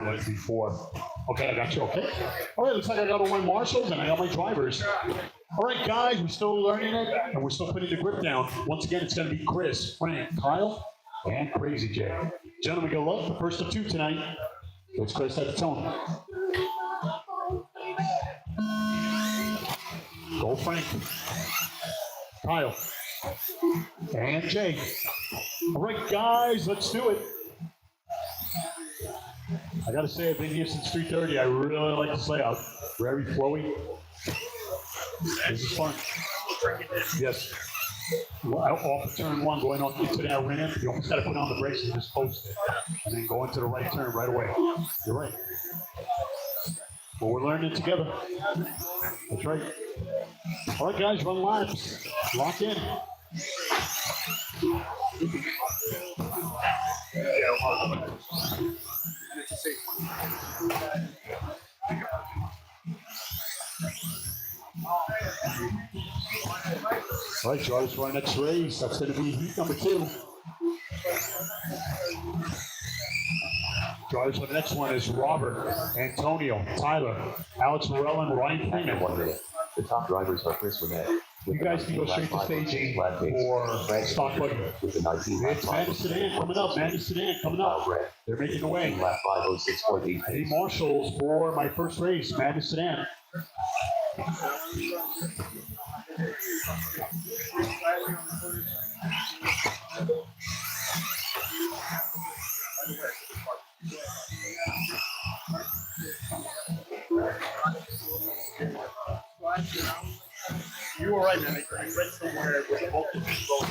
was before. Okay, I got you. Okay. All right, looks like I got all my marshals and I got my drivers. All right, guys, we're still learning it and we're still putting the grip down. Once again, it's going to be Chris, Frank, Kyle, and Crazy Jay. Gentlemen, good luck. The first of two tonight. It's Chris at the tone. Go, Frank. Kyle. And Jay. All right, guys, let's do it. I gotta say, I've been here since 3:30. I really like this layout. Very flowy. This is fun. Yes. Off of turn one, going on into that ramp, you almost gotta put on the brakes and just post it. And then go into the right turn right away. You're right. But we're learning together. That's right. All right, guys, run laps. Lock in. All right, drivers for our next race. That's going to be heat number 2. Drivers for the next one is Robert, Antonio, Tyler, Alex Morell, and Ryan Freeman. 1 minute. The top drivers are Chris Winnett. You guys can go straight to stage 8 for stock buggy. With the 19 It's Sedan Sedan coming up. Sedan coming up. They're making away. Lap 506.8. Hey, marshals for my first race, Sedan. You were right, man. I read somewhere where both of these boats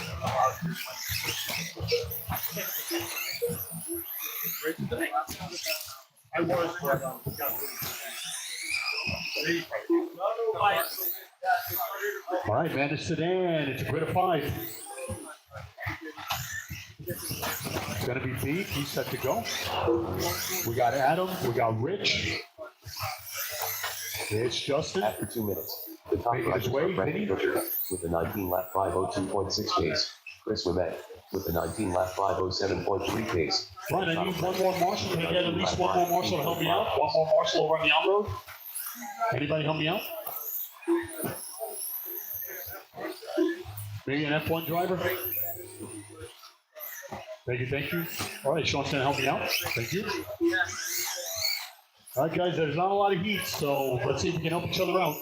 I was, but all right, Sedan. It's a grid of 5. It's going to be Pete. He's set to go. We got Adam. We got Rich. It's Justin. After 2 minutes, the top drivers are Frank Butcher with the 19 lap 502.6 pace. Chris Winnett with the 19 lap 507.3 pace. Brian, I need one more marshal. Can I get at least one more marshal to help me out? One more marshal over on the on-road? Anybody help me out? Maybe an F1 driver? Thank you. All right, Sean's going to help me out. Thank you. All right, guys, there's not a lot of heat, so let's see if we can help each other out.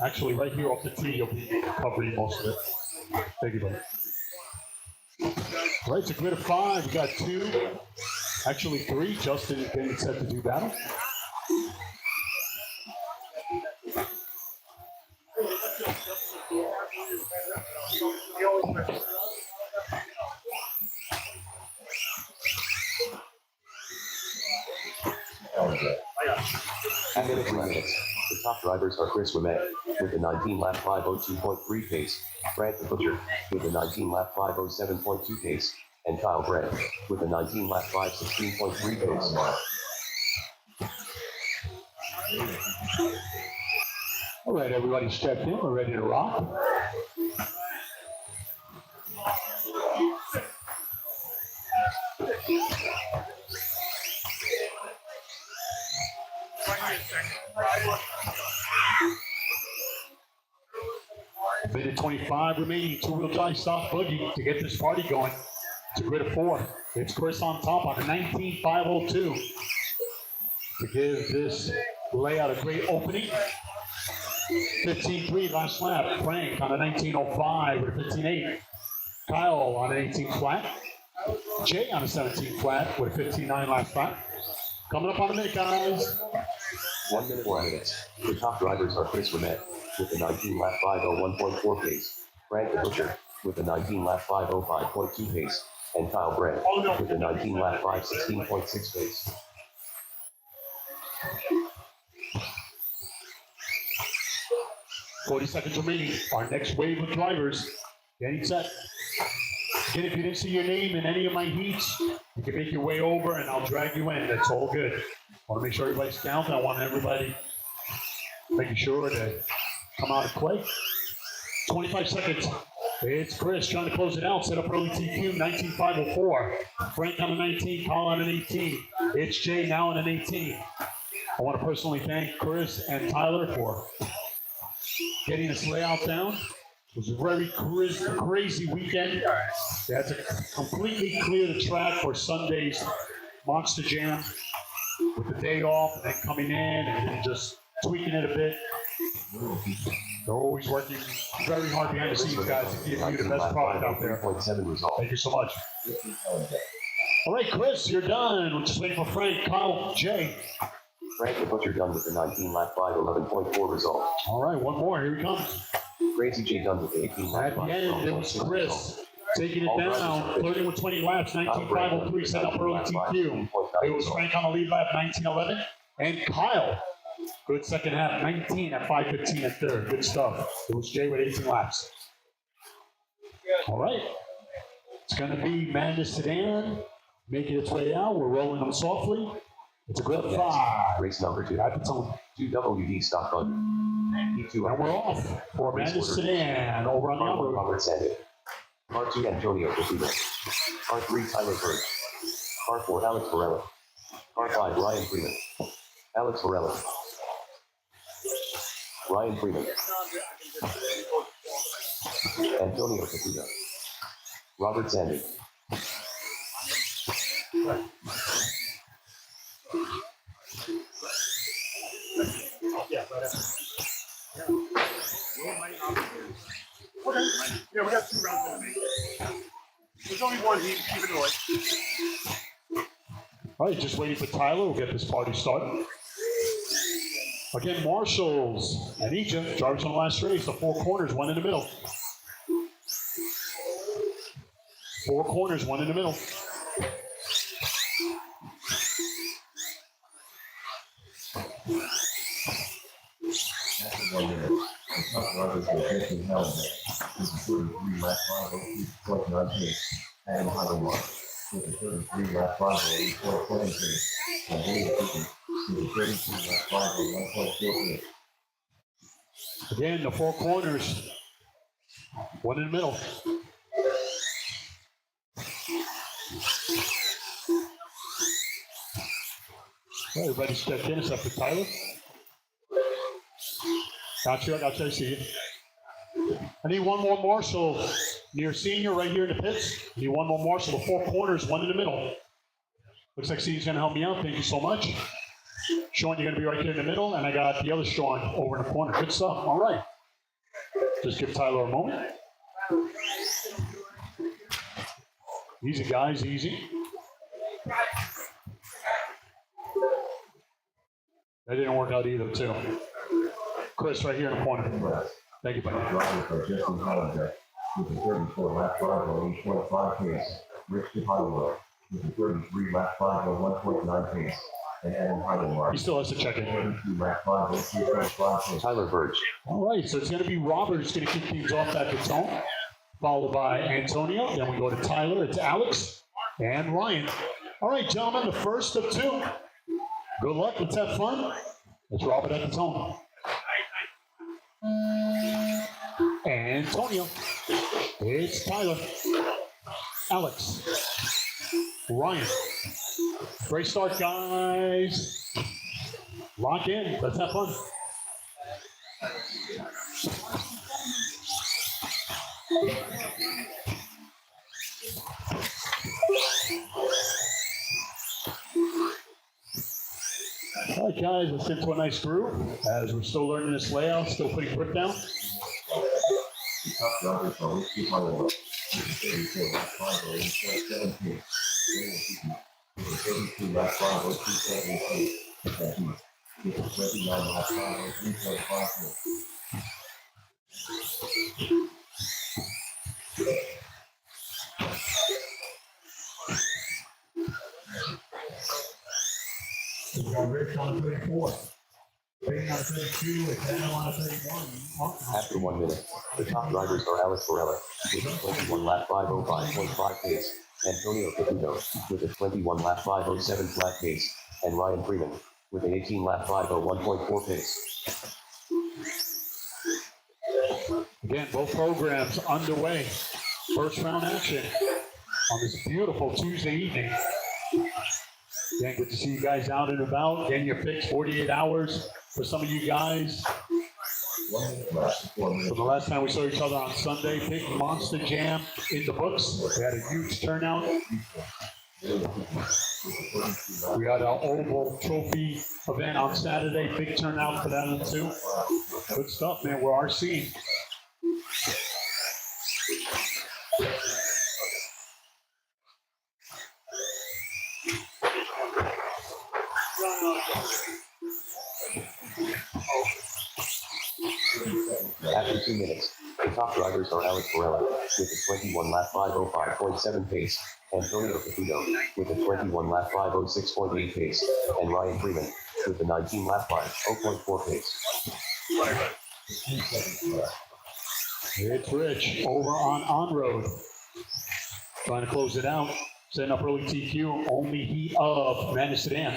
Actually, right here off the tee, you'll be covering most of it. Thank you, buddy. All right, it's a grid of 5. We got 2, actually 3. Justin is getting set to do battle. At minute 3 minutes, the top drivers are Chris Winnett with the 19 lap 502.3 pace, Frank the Butcher with the 19 lap 507.2 pace, and Kyle Brett with the 19 lap 516.3 pace. All right, everybody's checked in. We're ready to rock. Minute 25 remaining. 2-wheel drive stock buggy to get this party going. It's a grid of 4. It's Chris on top on a 19.502 to give this layout a great opening. 15.3 last lap. Frank on a 19.05 with a 15.8. Kyle on an 18 flat. Jay on a 17 flat with a 15.9 last lap. Coming up on a minute, guys. 1 minute 4 minutes. The top drivers are Chris Winnett with the 19 lap 501.4 pace, Frank the Butcher with the 19 lap 505.2 pace, and Kyle Brett with the 19 lap 516.6 pace. $40 seconds remaining. Our next wave of drivers getting set. Again, if you didn't see your name in any of my heats, you can make your way over and I'll drag you in. That's all good. I want to make sure everybody's counting. I want everybody making sure to come out and play. 25 seconds. It's Chris trying to close it out. Set up early TQ, 19.504. Frank on an 19, Kyle on an 18. It's Jay now on an 18. I want to personally thank Chris and Tyler for getting this layout down. It was a very crazy weekend. They had to completely clear the track for Sunday's Monster Jam with the day off and then coming in and just tweaking it a bit. They're always working very hard behind the scenes, guys, to give you the best product out there. Thank you so much. All right, Chris, you're done. We're just waiting for Frank, Kyle, Jay. Frank the Butcher done with the 19 lap 5:11.4 result. All right, one more. Here he comes. Crazy J done with the 18 lap At the end, it was Chris taking it down, flirting with 20 laps, 19.503, set up early TQ. It was Frank on the lead lap, 19.11, and Kyle. Good second half, 19 at 5:15 at third. Good stuff. It was Jay with 18 laps. All right. It's going to be Madness Sedan making its way out. We're rolling them softly. It's a good 5. Race number 2. At the tone. 2 WD stock buggy. E2 And we're off for Madness Sedan over on the R1 road. Robert Sandin. R2 Antonio Casino. R3 Tyler Bird. R4 Alex Varela. R5 Ryan Freeman. Alex Varela. Ryan Freeman. Antonio Casino. Robert Sandin. Yeah, but okay. Yeah, we got 2 rounds to make. There's only one heat, keep it away. All right, just waiting for Tyler. We'll get this party started. Again, Marshalls and Egypt, drivers on the last race. The 4 corners, 1 in the middle. 4 corners, 1 in the middle. And Ohio Mark with a 33 lap 5:84.20 pace, and Willie Cooper with a 32 lap 5:1.4 pace. Again, the 4 corners, 1 in the middle. Well, everybody's checked in except for Tyler. Gotcha, I see you. I need one more Marshall near senior right here in the pits. I need one more Marshall, the 4 corners, 1 in the middle. Looks like Cena's gonna help me out. Thank you so much. Sean, you're gonna be right here in the middle, and I got the other Sean over in the corner. Good stuff. All right. Just give Tyler a moment. Easy, guys, easy. That didn't work out either, too. Chris, right here in the corner. Thank you, buddy. Drivers are Justin Hollinger with a 34 lap 5:8.5 pace, Rich DeHollow with a 33 lap 5:1.9 pace, and Adam Heidelmark. He still has to check in. 32 lap 5:02.5 pace. Tyler Birch. All right, so it's going to be Robert who's going to kick things off at the tone, followed by Antonio. Then we go to Tyler, it's Alex, and Ryan. All right, gentlemen, the first of 2. Good luck, let's have fun. It's Robert at the tone. Antonio. It's Tyler. Alex. Ryan. Great start, guys. Lock in. Let's have fun. All right, guys, let's get into a nice groove as we're still learning this layout, still putting grip down. Top drivers are Rich DeHollow with a 34 lap 5:8.7 pace, with a 32 lap 5:02.8 pace, and Heath with a 29 lap 5:03.5 pace. We got Rich on 34. Payne on 32, and Daniel on 31. After 1 minute, the top drivers are Alex Varela with a 21 lap 5:05.5 pace, Antonio Caputo with a 21 lap 5:07 flat pace, and Ryan Freeman with an 18 lap 5:01.4 pace. Again, both programs underway. First round action on this beautiful Tuesday evening. Again, good to see you guys out and about. Getting your fix 48 hours for some of you guys. 1 minute left. 4 minutes. From the last time we saw each other on Sunday, big Monster Jam in the books. We had a huge turnout. We had our Oval Trophy event on Saturday. Big turnout for that one too. Good stuff, man. We're RC. After 2 minutes, the top drivers are Alex Varela with a 21 lap 5:05.7 pace, Antonio Caputo with a 21 lap 5:06.8 pace, and Ryan Freeman with a 19 lap 5:0.4 pace. It's Rich over on road. Trying to close it out. Setting up early TQ. Only heat of Sedan.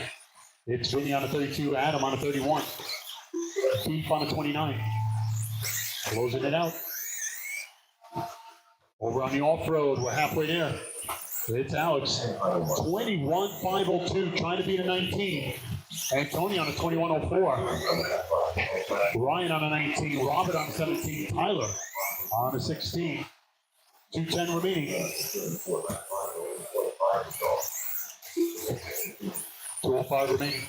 It's Vinny on the 32, Adam on the 31. Keith on the 29. Closing it out. Over on the off-road, we're halfway there. It's Alex. 21.502, trying to beat a 19. Antonio on the 21.04. Ryan on the 19. Robert on the 17. Tyler on the 16. 2:10 remaining. 2:05 remaining.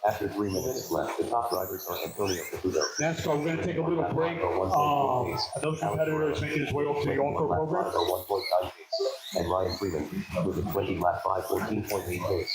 After 3 minutes left, the top drivers are Antonio Caputo. NASCAR, we're going to take a little break. Another competitor is making his way over to the All-Pro program. 1.9 pace, and Ryan Freeman with a 20 lap 5:14.8 pace.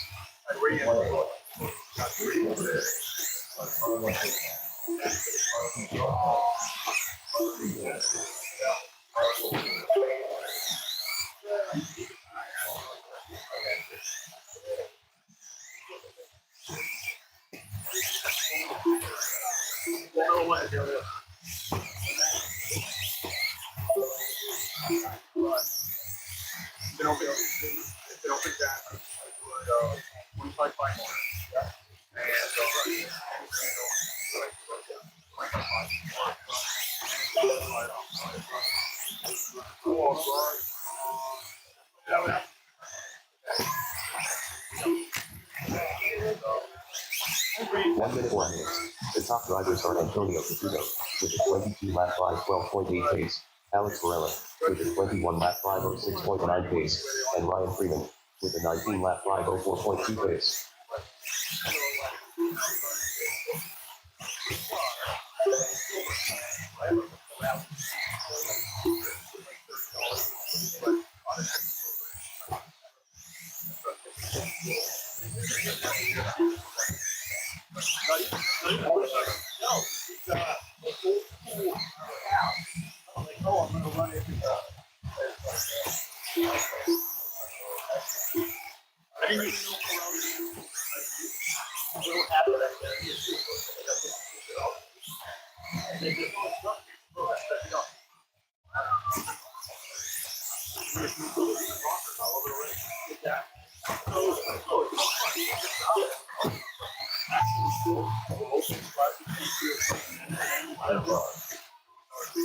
One minute 4 minutes. The top drivers are Antonio Caputo with a 22 lap 5:12.8 pace, Alex Varela with a 21 lap 5:06.9 pace, and Ryan Freeman with a 19 lap 5:04.2 pace.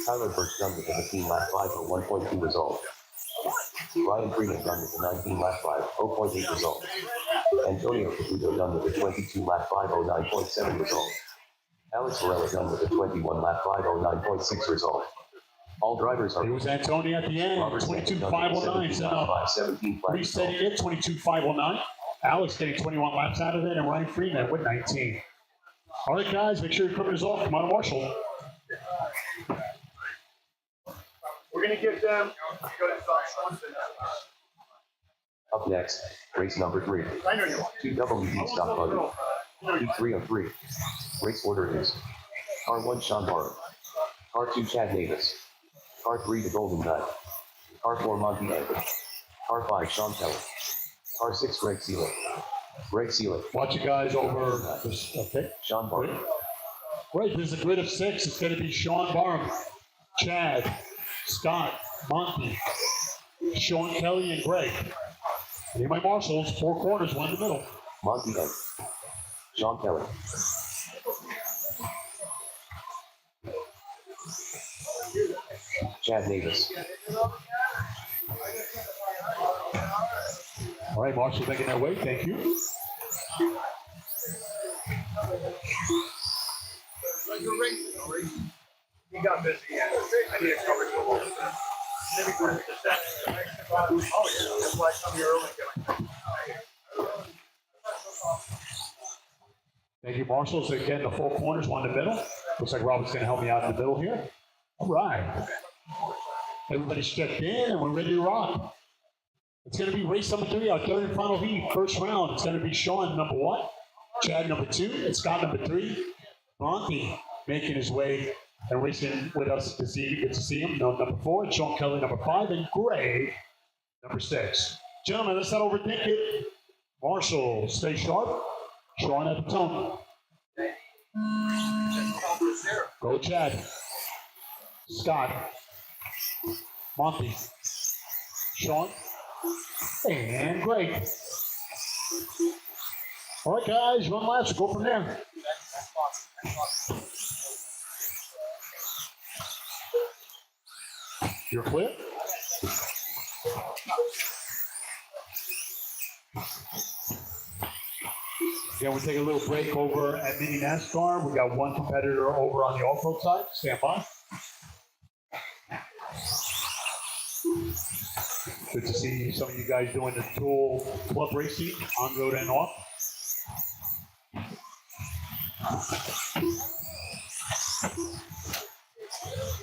Tyler Burke done with a 15 lap 5:01.2 result. Ryan Freeman done with a 19 lap 5:0.8 result. Antonio Caputo done with a 22 lap 5:09.7 result. Alex Varela done with a 21 lap 5:09.6 result. All drivers are. It was Antonio at the end. 22.509. Set up. 17 flat Resetting it. 22.509. Alex getting 21 laps out of it, and Ryan Freeman with 19. All right, guys, make sure your equipment is off. Come on, Marshall. We're going to get them. Up next, race number 3. I know you want. 2 WD stock buggy. Heat 3 of 3. Race order is Car 1 Sean Barham. Car 2 Chad Davis. Car 3 The Golden Knight. Car 4 Monty Edwards. Car 5 Sean Kelly. Car 6 Greg Seelig. Greg Seelig. Watch you guys over this. Okay. Sean Barham. Right, there's a grid of 6. It's going to be Sean Barham, Chad, Scott, Monty, Sean Kelly, and Greg. Need my marshals, 4 corners, 1 in the middle. Monty Edwards. Sean Kelly. Chad Davis. All right, Marshall making their way. Thank you. He got busy. Yeah. I need a coverage for both of them. Maybe we're just that. Oh, yeah. That's why I come here early. Thank you, Marshall. So again, the 4 corners, one in the middle. Looks like Robert's going to help me out in the middle here. All right. Everybody's checked in and we're ready to rock. It's going to be race number 3, our third and final heat, first round. It's going to be Sean, number 1, Chad, number 2, and Scott, number 3. Monty making his way and racing with us this evening. Good to see him. Number 4, and Sean Kelly, number 5, and Greg, number 6. Gentlemen, let's not overthink it. Marshall, stay sharp. Sean at the tone. Go Chad. Scott. Monty. Sean. And Greg. All right, guys, run laps. Go from there. You're clear? Again, we're taking a little break over at Mini NASCAR. We got one competitor over on the off-road side. Stand by. Good to see some of you guys doing the dual club racing on road and off.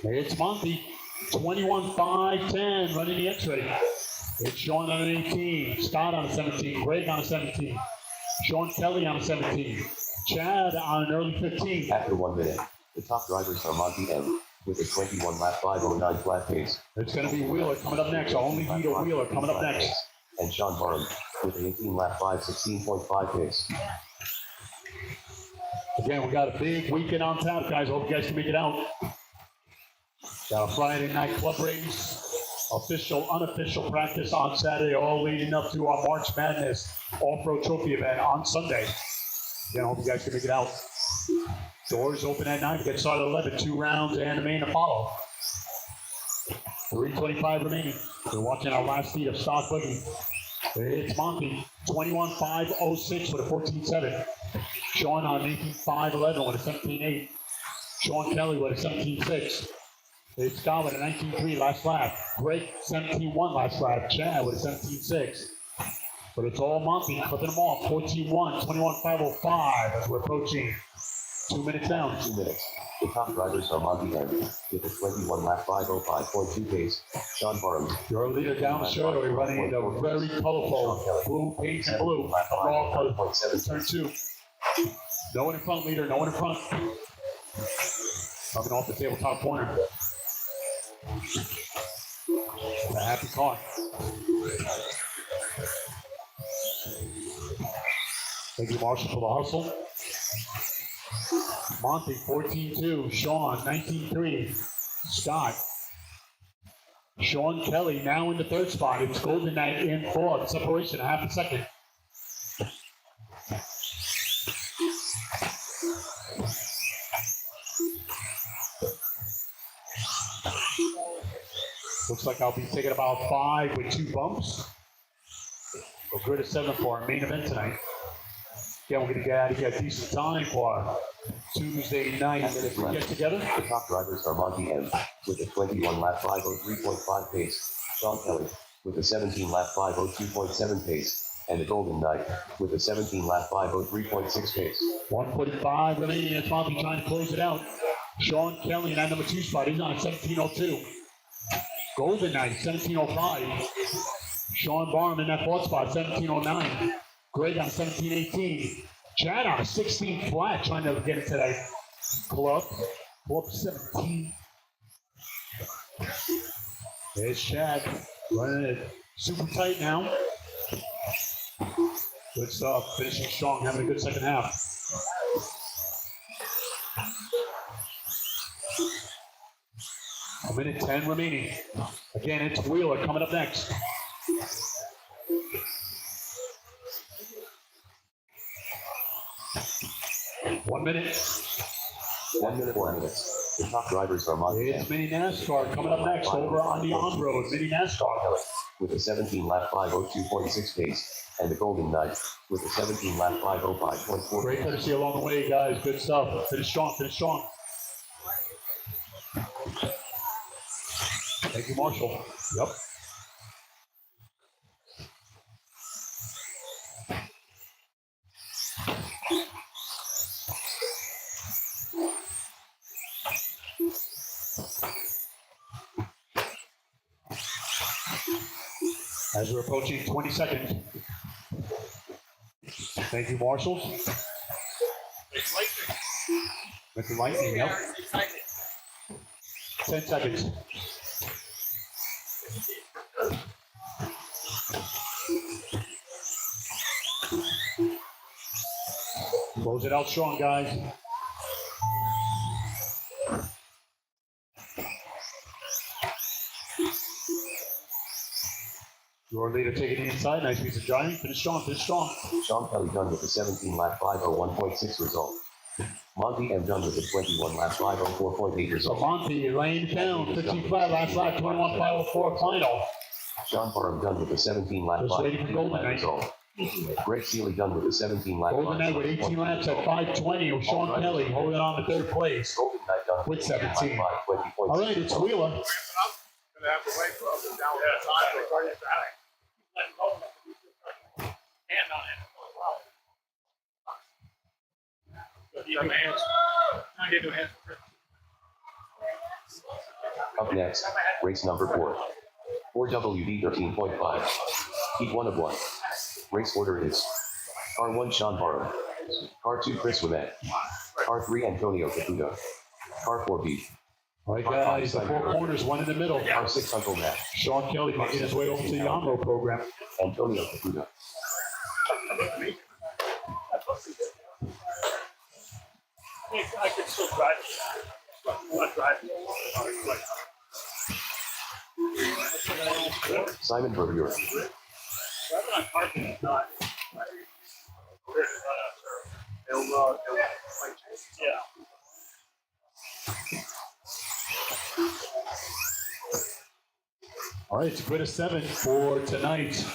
It's Monty, 21-5-10, running the X-ray. It's Sean on an 18, Scott on a 17, Greg on a 17, Sean Kelly on a 17, Chad on an early 15. After 1 minute, the top drivers are Monty M. with a 21 lap 509 flat pace. It's going to be Wheeler coming up next. Only Vito Wheeler coming up next. And Sean Barham with an 18 lap 516.5 pace. Again, we got a big weekend on tap, guys. Hope you guys can make it out. Got a Friday night club race, official, unofficial practice on Saturday, all leading up to our March Madness off-road trophy event on Sunday. Again, hope you guys can make it out. Doors open at 9. We get started at 11. 2 rounds and the main to follow. 3:25 remaining. We're watching our last heat of stock buggy. It's Monty, 21-5-06 with a 14-7. Sean on 18-5-11 with a 17-8. Sean Kelly with a 17-6. It's Scott with a 19-3 last lap. Greg, 17-1 last lap. Chad with a 17-6. But it's all Monty, clipping them off. 14-1, 21-5-05 as we're approaching 2 minutes down. 2 minutes. The top drivers are Monty M. with a 21 lap 505.2 pace. Sean Barham. Your leader down the shortly running the very colorful blue paint and blue. Raw color. Turn 2. No one in front, leader. No one in front. Coming off the tabletop corner. A happy car. Thank you, Marshall, for the hustle. Monty, 14-2. Sean, 19-3. Scott. Sean Kelly now in the 3rd spot. It's Golden Knight in 4th. Separation, a half a second. Looks like I'll be taking about 5 with 2 bumps. We're good at 7 for our main event tonight. Yeah, we're going to get out of here a decent time for our Tuesday night get together. The top drivers are Monty M. with a 21 lap 503.5 pace. Sean Kelly with a 17 lap 502.7 pace. And the Golden Knight with a 17 lap 503.6 pace. 1:45 remaining. It's Monty trying to close it out. Sean Kelly in that number 2 spot. He's on a 17:02. Golden Knight, 17:05. Sean Barham in that 4th spot, 17:09. Greg on 17:18. Chad on a 16 flat, trying to get into that club. Club 17. There's Chad running it super tight now. Good stuff. Finishing strong, having a good second half. A minute 10 remaining. Again, it's Wheeler coming up next. One minute. 1 minute, 4 minutes. The top drivers are Monty It's Mini NASCAR coming up next over on the on-road. Mini NASCAR. with a 17 lap 502.6 pace, and the Golden Knight with a 17 lap 505.4 Great courtesy along the way, guys. Good stuff. Finish strong, finish strong. Thank you, Marshall. Yep. As we're approaching 20 seconds. Thank you, Marshall. With the lightning, yep. 10 seconds. Close it out strong, guys. Your leader taking it inside. Nice piece of driving. Finish strong, finish strong. Sean Kelly done with a 17 lap 501.6 result. Monty M. done with a 21 lap 504.8 result. Monty laying it down. 15 flat, last lap, 21 504 final. Sean Parham done with a 17 lap Just waiting for Golden Knight. result. Greg Seeley done with a 17 lap Golden Knight with 18 laps at 520 with Sean Kelly holding on to third place. Golden Knight done With 17. 520.6. All right, it's Wheeler. Gonna have to wait for us to down that time to bring it back. Hand on it. You have hands. I did do hands. Up next, race number 4. 4WD 13.5. Heat 1 of 1. Race order is Car 1 Sean Parham. Car 2 Chris Wimet. Car 3 Antonio Caputo. Car 4 B. All right, guys, the 4 corners, 1 in the middle. Car 6 Uncle Matt. Sean Kelly making his way over to the on-road program. Antonio Caputo. I could still drive it. I'm not driving. Simon Berger. Driving on carpet is not. Yeah. All right, it's a grid of 7 for tonight.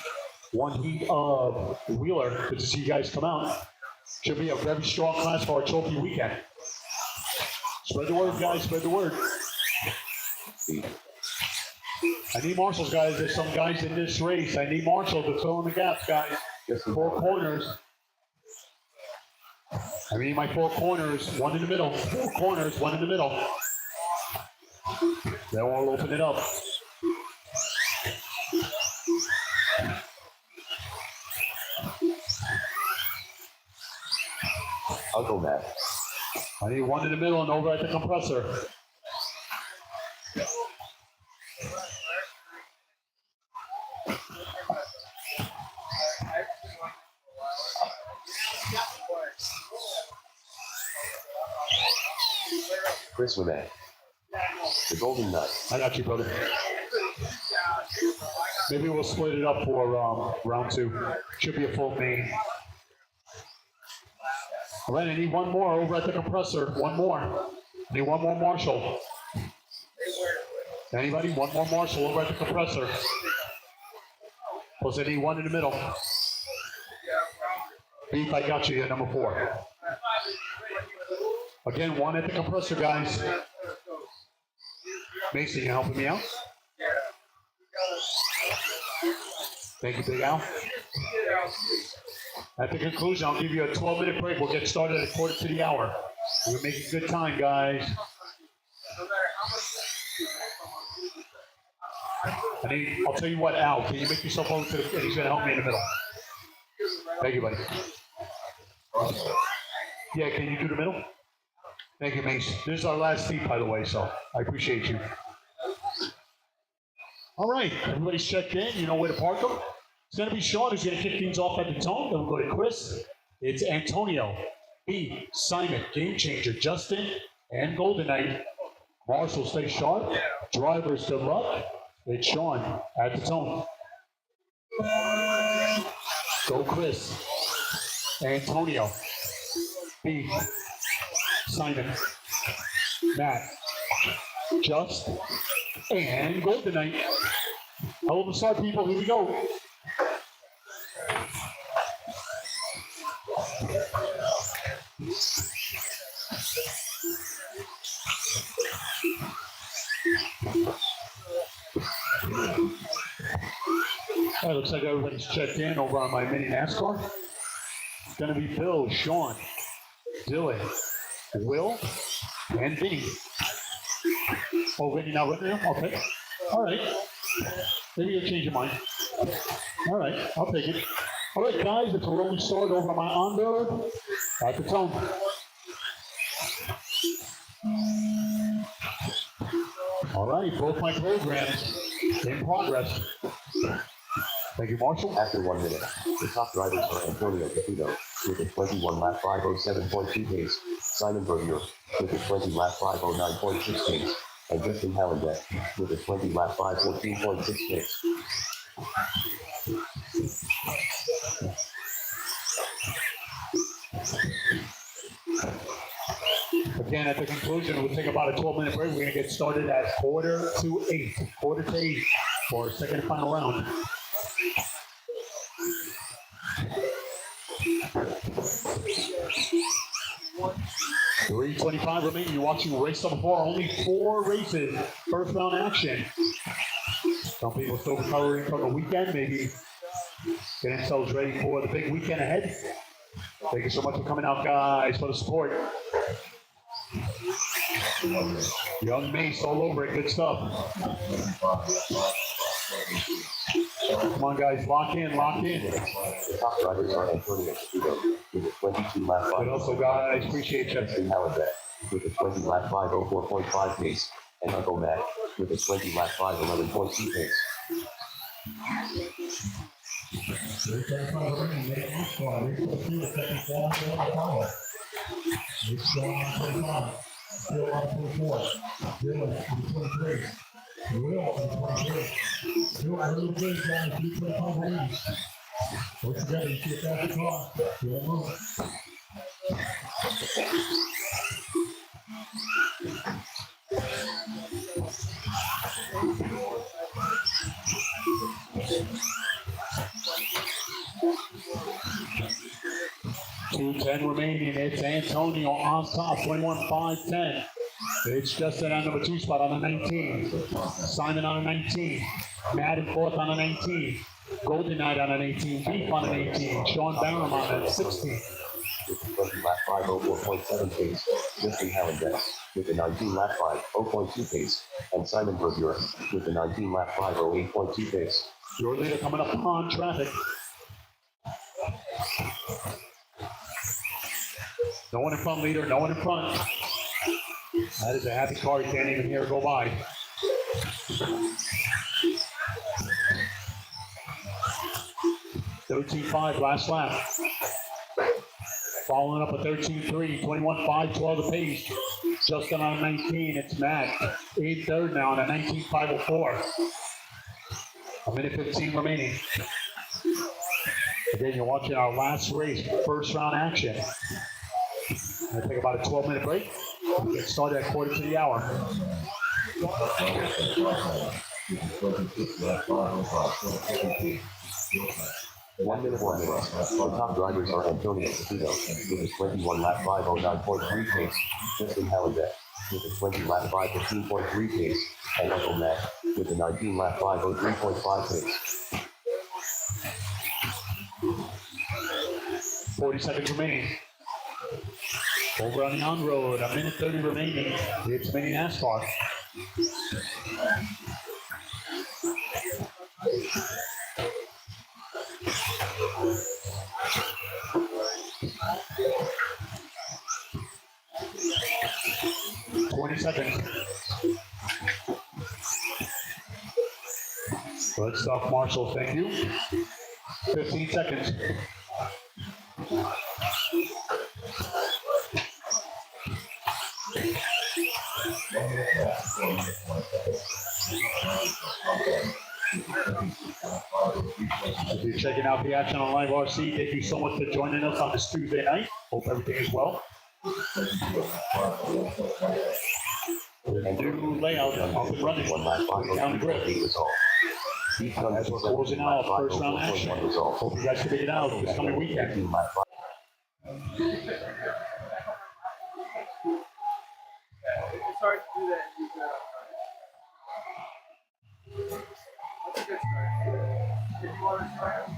1 heat of Wheeler. Good to see you guys come out. Should be a very strong class for our trophy weekend. Spread the word, guys. Spread the word. I need marshals, guys. There's some guys in this race. I need marshals to fill in the gaps, guys. 4 corners. I need my 4 corners. 1 in the middle. 4 corners. 1 in the middle. Then we'll open it up. Uncle Matt. I need 1 in the middle and over at the compressor. Chris Wimet. The Golden Knight. I got you, brother. Maybe we'll split it up for round 2. Should be a full main. All right, I need 1 more over at the compressor. 1 more. I need 1 more marshal. Anybody? 1 more marshal over at the compressor. Plus, I need 1 in the middle. Beef, I got you. You're number 4. Again, 1 at the compressor, guys. Mason, you helping me out? Thank you, Big Al. At the conclusion, I'll give you a 12-minute break. We'll get started at 1/4 to the hour. We're making good time, guys. I'll tell you what, Al, can you make yourself over to the, and he's going to help me in the middle. Thank you, buddy. Yeah, can you do the middle? Thank you, Mace. This is our last seat, by the way, so I appreciate you. All right, everybody's checked in. You know where to park them. It's going to be Sean who's going to kick things off at the tone. Then we'll go to Chris. It's Antonio, B, Simon, Game Changer, Justin, and Golden Knight. Marshall, stay sharp. Drivers, good luck. It's Sean at the tone. Go Chris. Antonio, B, Simon, Matt, Just and go tonight. Hell of a start, people. Here we go. All right, looks like everybody's checked in over on my mini NASCAR. It's going to be Bill, Sean, Dylan, Will, and Vinny. Oh, Vinny not with me? Okay. All right. Maybe you'll change your mind. All right, I'll take it. All right, guys, it's a rolling start over on my onboard. At the tone. All right, both my programs in progress. Thank you, Marshall. After 1 minute, the top drivers are Antonio Caputo with a 21 lap 507.2 pace, Simon Berger with a 20 lap 509.6 pace, and Justin Hallenbeck with a 20 lap 514.6 pace. Again, at the conclusion, we'll take about a 12-minute break. We're going to get started at 7:45. 7:45 for our second and final round. $3:25 remaining. You're watching race number 4. Only 4 races. First round action. Some people still recovering from the weekend, maybe getting themselves ready for the big weekend ahead. Thank you so much for coming out, guys, for the support. Young Mace all over it. Good stuff. Come on, guys. Lock in. Lock in. The top drivers are Antonio Caputo with a 22 lap 5. Good also, guys. Appreciate you. Justin Hallenbeck with a 20 lap 504.5 pace, and Uncle Matt with a 20 lap 511.2 pace. Still on 24. Dylan on 23. Will on 23. Still a little bit down to 325 range. Work together, you get that car. Still moving. $2:10 remaining. It's Antonio on top, 21-5-10. It's Justin on number 2 spot on the 19. Simon on the 19. Matt in 4th on the 19. Golden Knight on an 18. Beef on an 18. Sean Barham on a 16. With a 20 lap 504.7 pace, Justin Hallenbeck with a 19 lap 5.0.2 pace, and Simon Berger with a 19 lap 508.2 pace. Your leader coming up on traffic. No one in front, leader. No one in front. That is a happy car. You can't even hear it go by. $13.5 last lap. Following up a 13.3, 21.5, 12 the pace. Justin on 19. It's Matt in 3rd now on a 19.504. A minute 15 remaining. Again, you're watching our last race, first round action. I'm gonna take about a 12-minute break. We'll get started at 1/4 to the hour. 1 minute, 1 minute. The top drivers are Antonio Caputo with a 21 lap 509.3 pace, Justin Hallenbeck with a 20 lap 515.3 pace, and Uncle Matt with a 19 lap 503.5 pace. 40 seconds remaining. Over on the on-road, a minute 30 remaining. It's mini NASCAR. Seconds. Good stuff, Marshall. Thank you. 15 seconds. If you're checking out the action on Live RC, thank you so much for joining us on this Tuesday night. Hope everything is well. New layout up and running. One lap Down the grid. 503.8 result. As we're closing out first round action. Result. Hope you guys can figure it out this coming weekend. 15 lap 5. It's hard to do that. That's a good start. If you want to start, I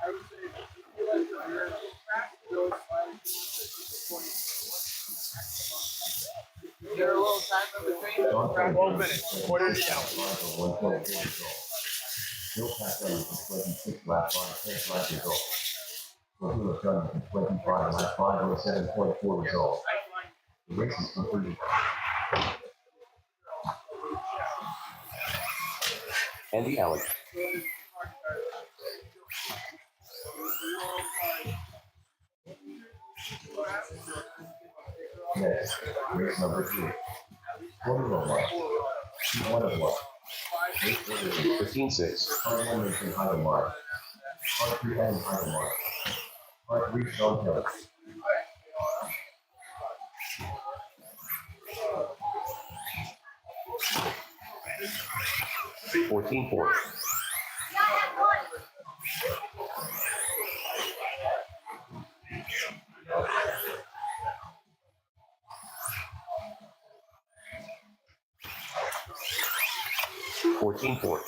would say if you feel like you're fast, go slide to 20. Is there a little time in between? 12 minutes. Quarter to go. No pass on the 26 lap 5, 10 lap result. Total of done with 25 lap 507.4 result. The race is completed. Andy Allen. Next, race number 3. Quarter of 1. 1 of 1. 15-6. Part 1 is in Heidelmark. Part 3 and Heidelmark. Part 3 Sean Kelly. Fourteen 4. Fourteen 4.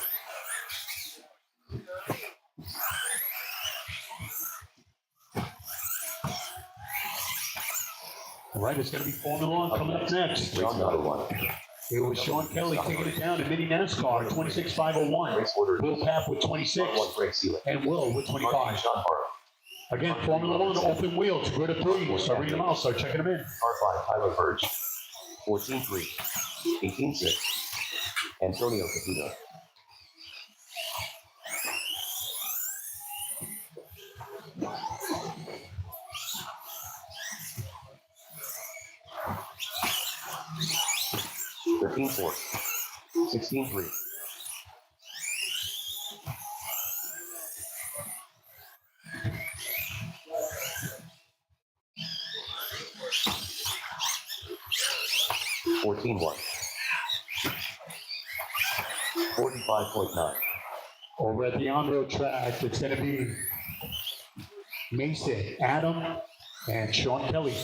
All right, it's going to be Formula One coming up next. Race number 1. It was Sean Kelly taking it down in mini NASCAR, 26.501. Race order. Will Papp with 26, 1 Greg Sealer. and Will with 25. Sean Barrow. Again, Formula One, open wheels, grid of 3. Start reading them out, start checking them in. Par 5 Tyler Burge. 14-3. 18-6. Antonio Caputo. Thirteen 4. 16-3. 14-1. 45.9. Over at the on-road track, it's going to be Mason, Adam, and Sean Kelly.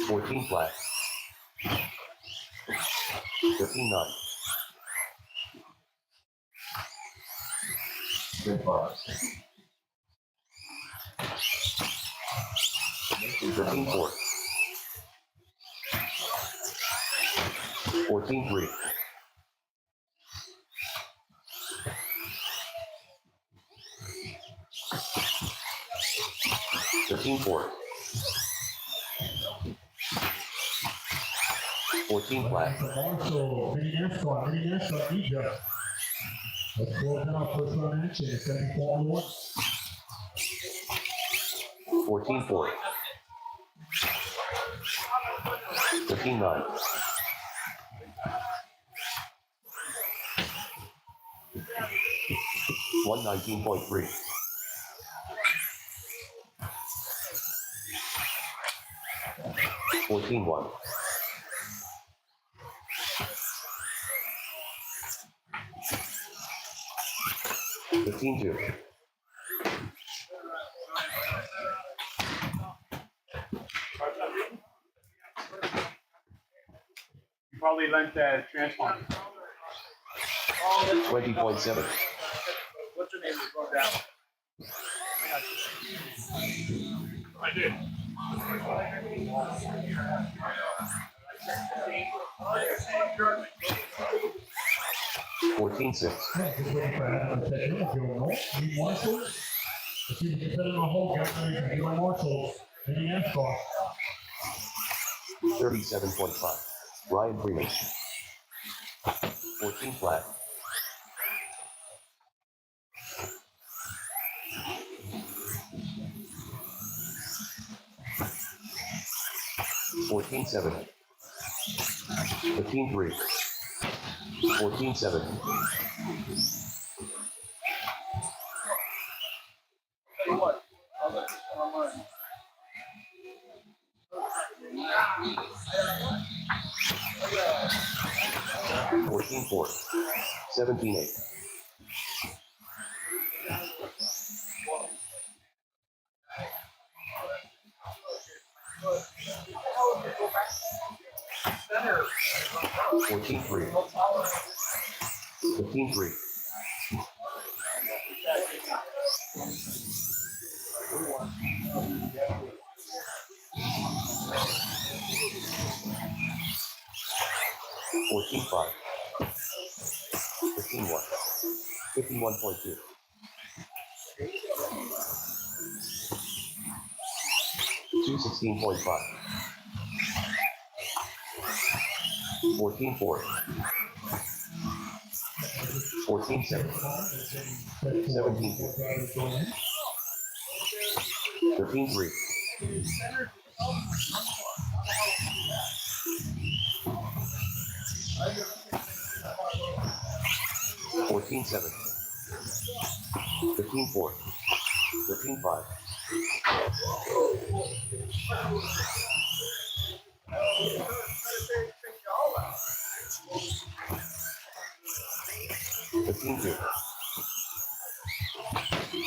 14 flat. 13-9. Good bars. 13-4. 14-3. 13-4. 14 flat. Marshall, mini NASCAR, Egypt. Let's close out first round action. It's going to be Formula 1. 14-4. 15-9. 119.3. 14-1. 15-2. You probably lent that transponder. 20.7. What's your name? Go down. I did. 14-6. Yeah, just waiting for Adam to check in. If you don't know, mini Marshall. If you can fit in a whole guy, you can do a Marshall, mini NASCAR. 37.5. Ryan Freeman. 14 flat. 14-7. 15-3. 14-7. Tell you what, I'll let you online. 17-8. 14-3. 15-3. 14-5. 15-1. 51.2. 216.5. 14-4. 14-7. 17-2. 13-3. 14-7. 15-4. 13-5. 15-2.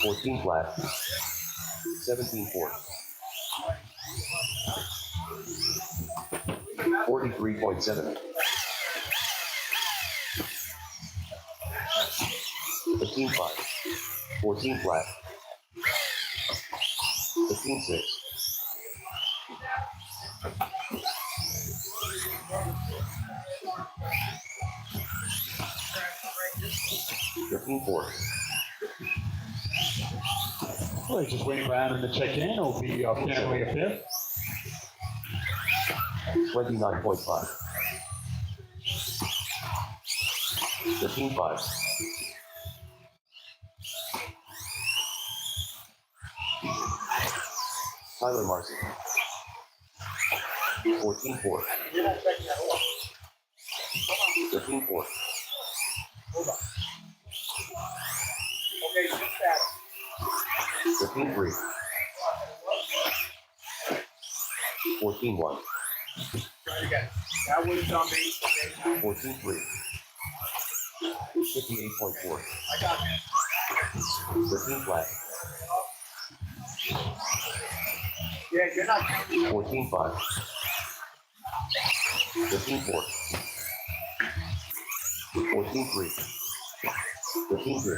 14 flat. 17-4. 43.7. 15-5. 14 flat. 15-6. 15-4. Well, just waiting for Adam to check in. It'll be family affair. 29.5. 15-5. 'Tyler Marcy. 14-4. 15-4. Okay, just that. 15-3. 14-1. Try it again. That was me. 14-3. 58.4. I got that. 15 flat. Yeah, you're not. 14-5. 15-4. 14-3. 15-2.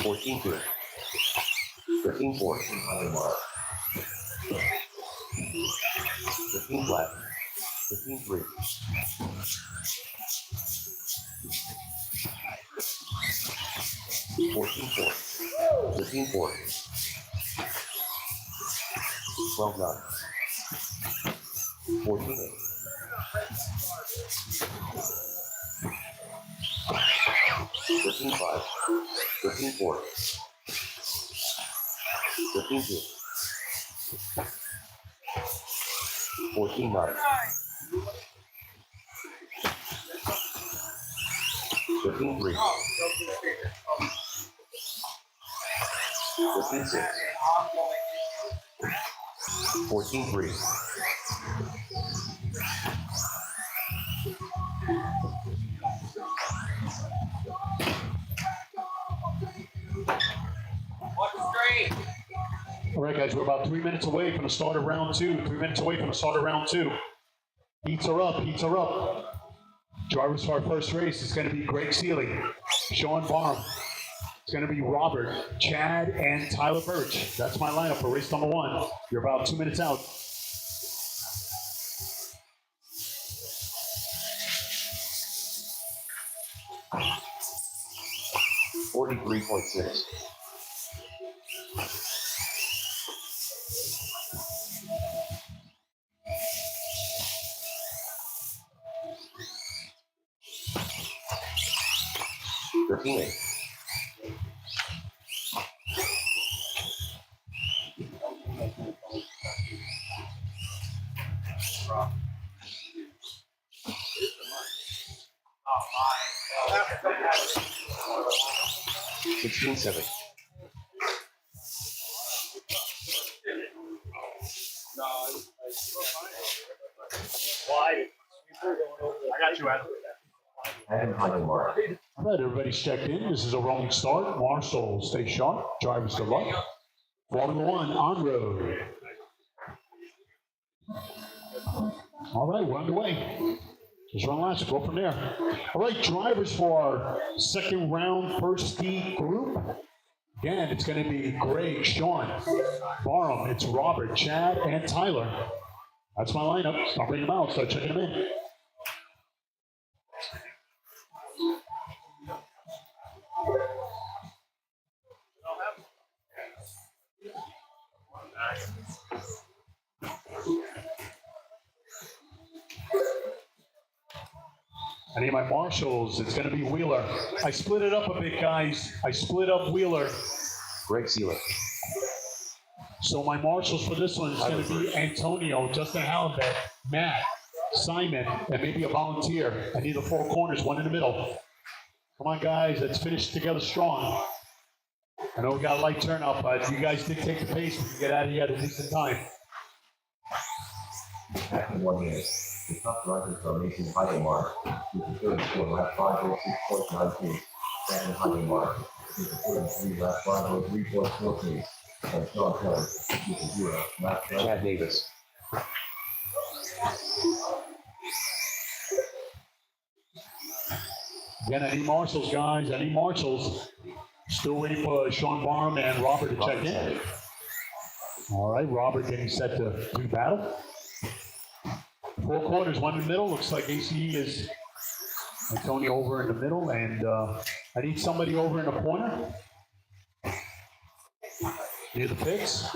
14-2. 15-4. 15 flat. 15-3. 14-4. 15-4. 12-9. 14-8. 15-5. 15-4. 15-2. 14-9. 15-3. 15-6. 14-3. 3. All right, guys, we're about 3 minutes away from the start of round two. 3 minutes away from the start of round two. Heats are up. Heats are up. Drivers for our first race is going to be Greg Seeley, Sean Barham. It's going to be Robert, Chad, and Tyler Birch. That's my lineup for race number 1. You're about 2 minutes out.43.6. 13-8. 16-7. No, I still find it. I got you, Adam. And high mark. All right, everybody's checked in. This is a rolling start. Marshall, stay sharp. Drivers, good luck. Formula One on road. All right, we're underway. Just run laps, go from there. All right, drivers for our second round, first heat group. Again, it's going to be Greg, Sean, Barham, it's Robert, Chad, and Tyler. That's my lineup. Start bringing them out, start checking them in. I need my marshals. It's going to be Wheeler. I split it up a bit, guys. I split up Wheeler. Greg Sealer. So my marshals for this one is going to be Antonio, Justin Hallenbeck, Matt, Simon, and maybe a volunteer. I need the four corners, one in the middle. Come on, guys. Let's finish together strong. I know we got a light turnout, but you guys dictate the pace. We can get out of here at a decent time. After 1 minute, the top drivers are Mason Heidemark with the 34 lap 506.9 pace, Sedan and Heidemark with the 33 lap 503.4 pace, and Sean Kelly with the 0 lap 5. Chad Davis. Again, I need marshals, guys. I need marshals. Still waiting for Sean Barham and Robert to check in. All right, Robert getting set to do battle. Four corners, one in the middle. Looks like ACE is Antonio over in the middle, and I need somebody over in the corner near the pits.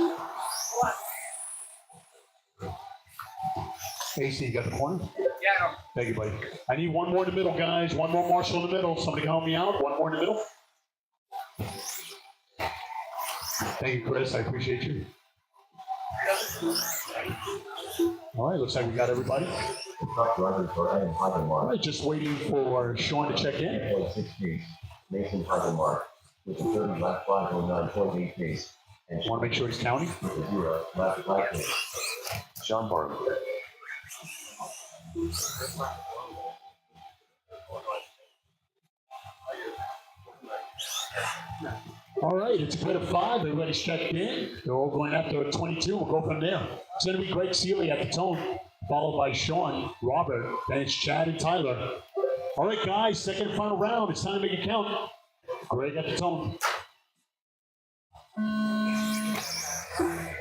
AC, you got the corner? Yeah, Thank you, buddy. I need one more in the middle, guys. One more marshal in the middle. Somebody help me out. One more in the middle. Thank you, Chris. I appreciate you. All right, looks like we got everybody. The top drivers are Adam All Heidemark right, just waiting for Sean to check in. 8.6 pace, Mason Heidemark with the 30 lap 509.8 pace, and Want to make sure he's counting. with the 0 lap 5 pace. Sean Barham. All right, it's a bit of five. Everybody's checked in. They're all going after 22. We'll go from there. It's going to be Greg Seeley at the tone, followed by Sean, Robert, then it's Chad and Tyler. All right, guys, second and final round. It's time to make it count. Greg at the tone.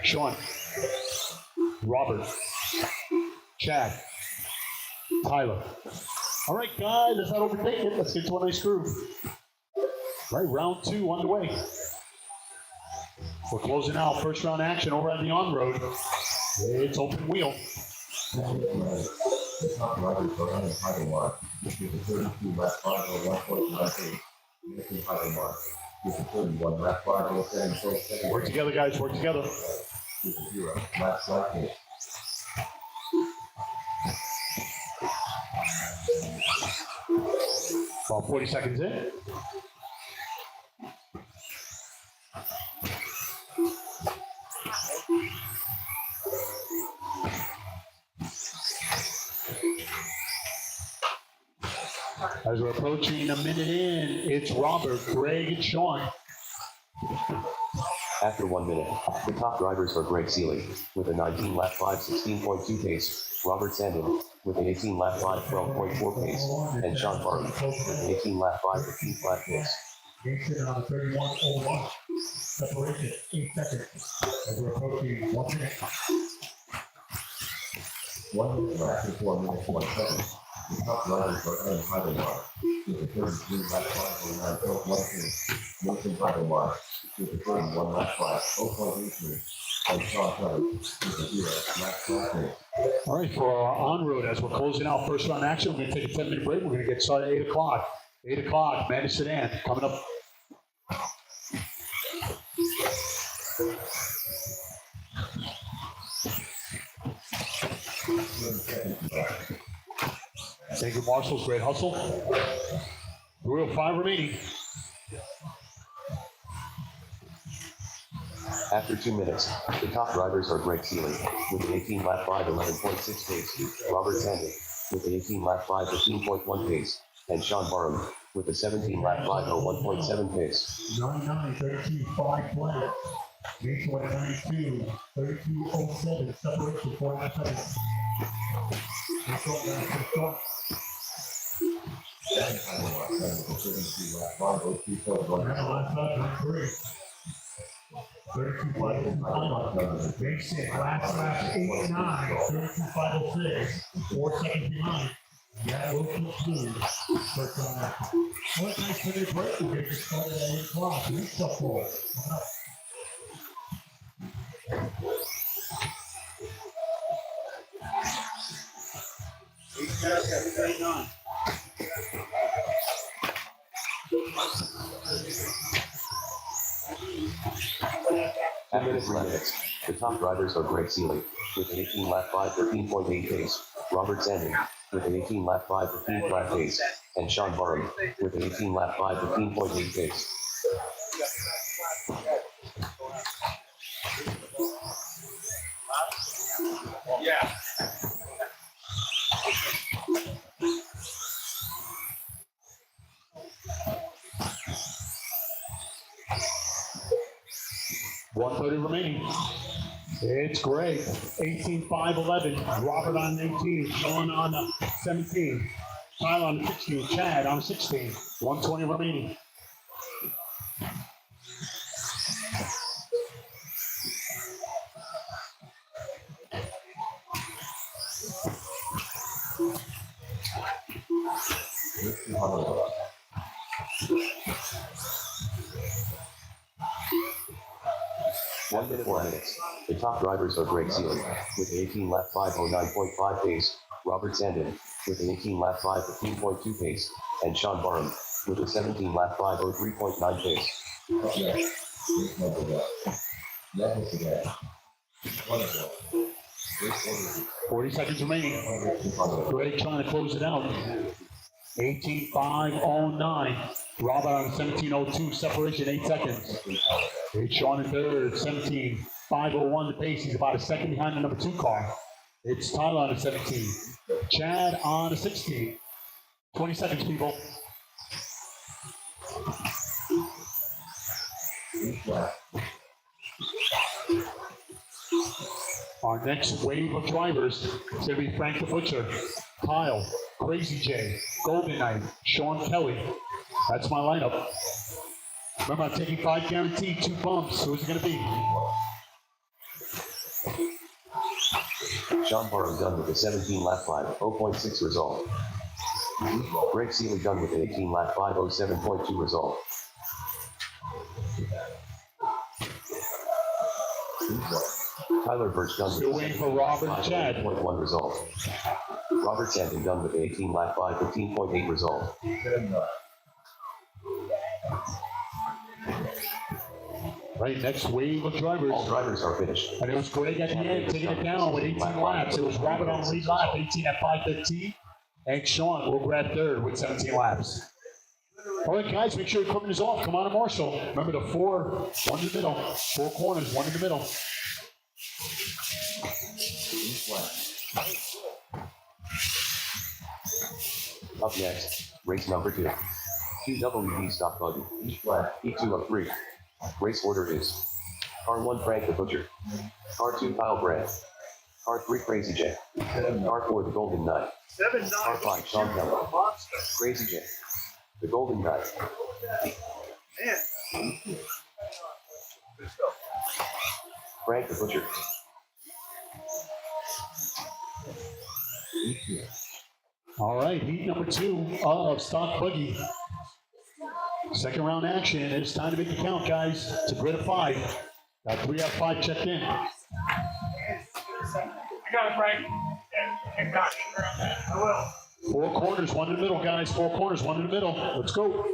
Sean, Robert, Chad, Tyler. All right, guys, let's not overtake it. Let's get to a nice groove. Right, round two underway. We're closing out first round action over on the on-road. It's open wheel. The top drivers are Adam Heidemark with the 32 lap 501.9 pace, Mason Heidemark with the 31 lap 507.7 Work together, guys, work together. with the 0 lap 5 pace. About 40 seconds in. As we're approaching a minute in, it's Robert, Greg, and Sean. After 1 minute, the top drivers are Greg Seeley with a 19 lap 516.2 pace, Robert Sandin with an 18 lap 512.4 pace, and Sean Barham with an 18 lap 515 flat pace. Jason on the 31.01. Separation, 8 seconds. As we're approaching 1 minute. 1 minute left to 4 minutes 1 second. The top drivers are Adam Heidemark with the 33 lap 509.1 pace, Mason Heidemark with the 31 lap 5.0.8 pace, and Sean Kelly with the 0 lap 5 pace. All right, for our on-road, as we're closing out first round action, we're going to take a 10-minute break. We're going to get started at 8 o'clock. 8 o'clock, man, Sedan coming up. Thank you, marshals. Great hustle. 305 remaining. After 2 minutes, the top drivers are Greg Seeley with an 18 lap 5:11.6 pace, Robert Sandin with an 18 lap 5:15.1 pace, and Sean Barham with a 17 lap 5:01.7 pace. 99, 32, 5 flat. Race one at 92, 32.07, separation 4.5 seconds. Let's go, guys, let's go. Then I will lap time with a 32 lap 5:02.1. Now last lap, 3. 32, 5, race 6, last 8, 9, 32, 506, 4 seconds behind. Yeah, we'll keep through. But, what a nice minute break we get started at 8 o'clock. New stuff for us. After 3 minutes, the top drivers are Greg Seeley with an 18 lap 5:13.8 pace, Robert Sandin with an 18 lap 5:15 flat pace, and Sean Barham with an 18 lap 5:15.8 pace. Yeah. .130 remaining. It's Greg, 18.5.11. Robert on 18. Sean on 17. Tyler on 16. Chad on 16. 120 remaining. Let's see how it goes. One minute, 4 minutes. The top drivers are Greg Seeley with an 18 lap 5:09.5 pace, Robert Sandin with an 18 lap 5:15.2 pace, and Sean Barham with a 17 lap 5:03.9 pace. Up next, race number 1. Level today. 1 o'clock. Race order 40 seconds remaining. 200. Greg trying to close it out. 18.5.09. Robert on 17.02. Separation 8 seconds. It's Sean in third. 17.5.01 the pace. He's about a second behind the number 2 car. It's Tyler on a 17. Chad on a 16. 20 seconds, people. Our next wave of drivers is going to be Frank the Butcher, Kyle, Crazy J, Golden Knight, Sean Kelly. That's my lineup. Remember, I'm taking 5 guaranteed, 2 bumps. Who's it going to be? Sean Barham done with a 17 lap 5:0.6 result. Greg Seeley done with an 18 lap 5:07.2 result. Tyler Birch done with Still a waiting for Robert and Chad. 5:08.1 result. Robert Sandin done with an 18 lap 5:15.8 result. Right, next wave of drivers. All drivers are finished. And it was Greg at the end, taking it down with 18 laps. It was Robert on the lead lap, 18 at 5:15. And Sean will grab third with 17 laps. All right, guys, make sure your equipment is off. Come on to Marshall. Remember the 4, 1 in the middle. 4 corners, 1 in the middle. Up next, race number 2. QWD stock buggy. E2 of 3. Race order is Car 1 Frank the Butcher. Car 2 Kyle Brandt. Car 3 Crazy J. Car 4 the Golden Knight. 7-9. Car 5 Sean Kelly. Monster. Crazy J. The Golden Knight. Man. Let's go. Frank the Butcher. All right, heat number 2 of stock buggy. Second round action. It's time to make the count, guys. It's a grid of 5. Got 3 out of 5 checked in. I got it, Frank. Yeah, got it. I will. 4 corners, 1 in the middle, guys. 4 corners, 1 in the middle. Let's go.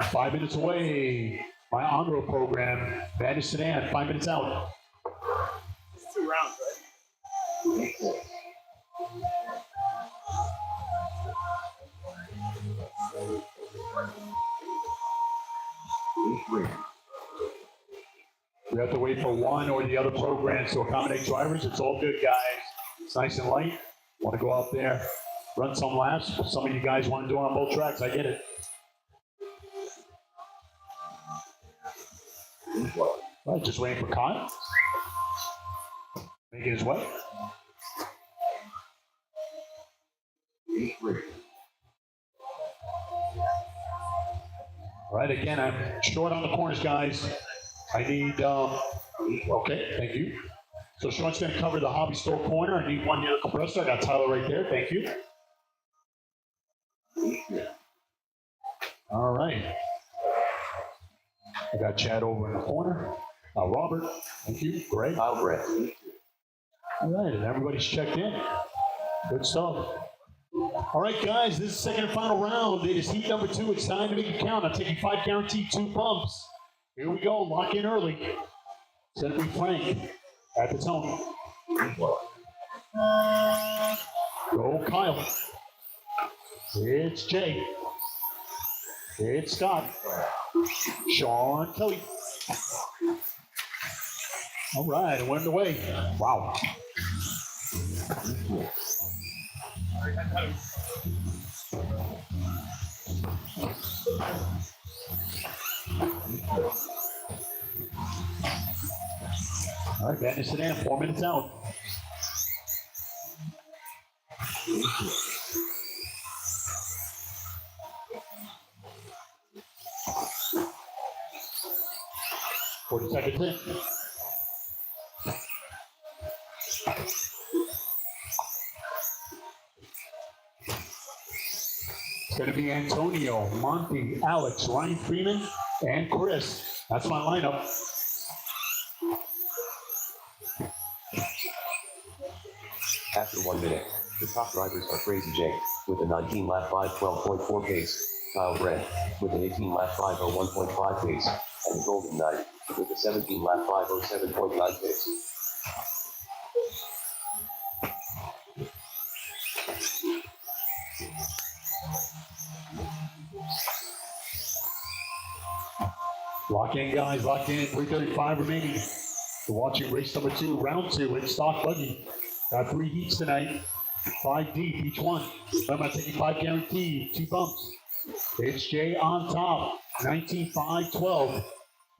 5 minutes away. My on-road program, Vantage Sedan, 5 minutes out. It's 2 rounds, right? 3. We have to wait for one or the other programs to accommodate drivers. It's all good, guys. It's nice and light. Want to go out there, run some laps. Some of you guys want to do it on both tracks. I get it. E1. Right, just waiting for Kyle. Making his way. E3. All right, again, I'm short on the corners, guys. I need, okay, thank you. So Sean's going to cover the hobby store corner. I need one near the compressor. I got Tyler right there. Thank you. All right. I got Chad over in the corner. Robert, thank you. Great. Kyle Brett. All right, and everybody's checked in. Good stuff. All right, guys, this is the second and final round. It is heat number 2. It's time to make it count. I'm taking 5 guaranteed 2 bumps. Here we go. Lock in early. It's going to be Frank at the tone. Go, Kyle. It's Jay. It's Scott. Sean Kelly. All right, it went away. Wow. All right, Sedan and Sedan, 4 minutes out. Forty seconds in. It's going to be Antonio, Monty, Alex, Ryan Freeman, and Chris. That's my lineup. After 1 minute, the top drivers are Crazy Jake with a 19 lap 5:12.4 pace, Kyle Brett with an 18 lap 5:01.5 pace, and the Golden Knight with a 17 lap 5:07.9 pace. Lock in, guys, lock in. 3:35 remaining. We're watching race number 2, round 2 in stock buggy. Got 3 heats tonight, 5 deep each one. Remember, I'm taking 5 guaranteed, 2 bumps. It's Jay on top, 19.512.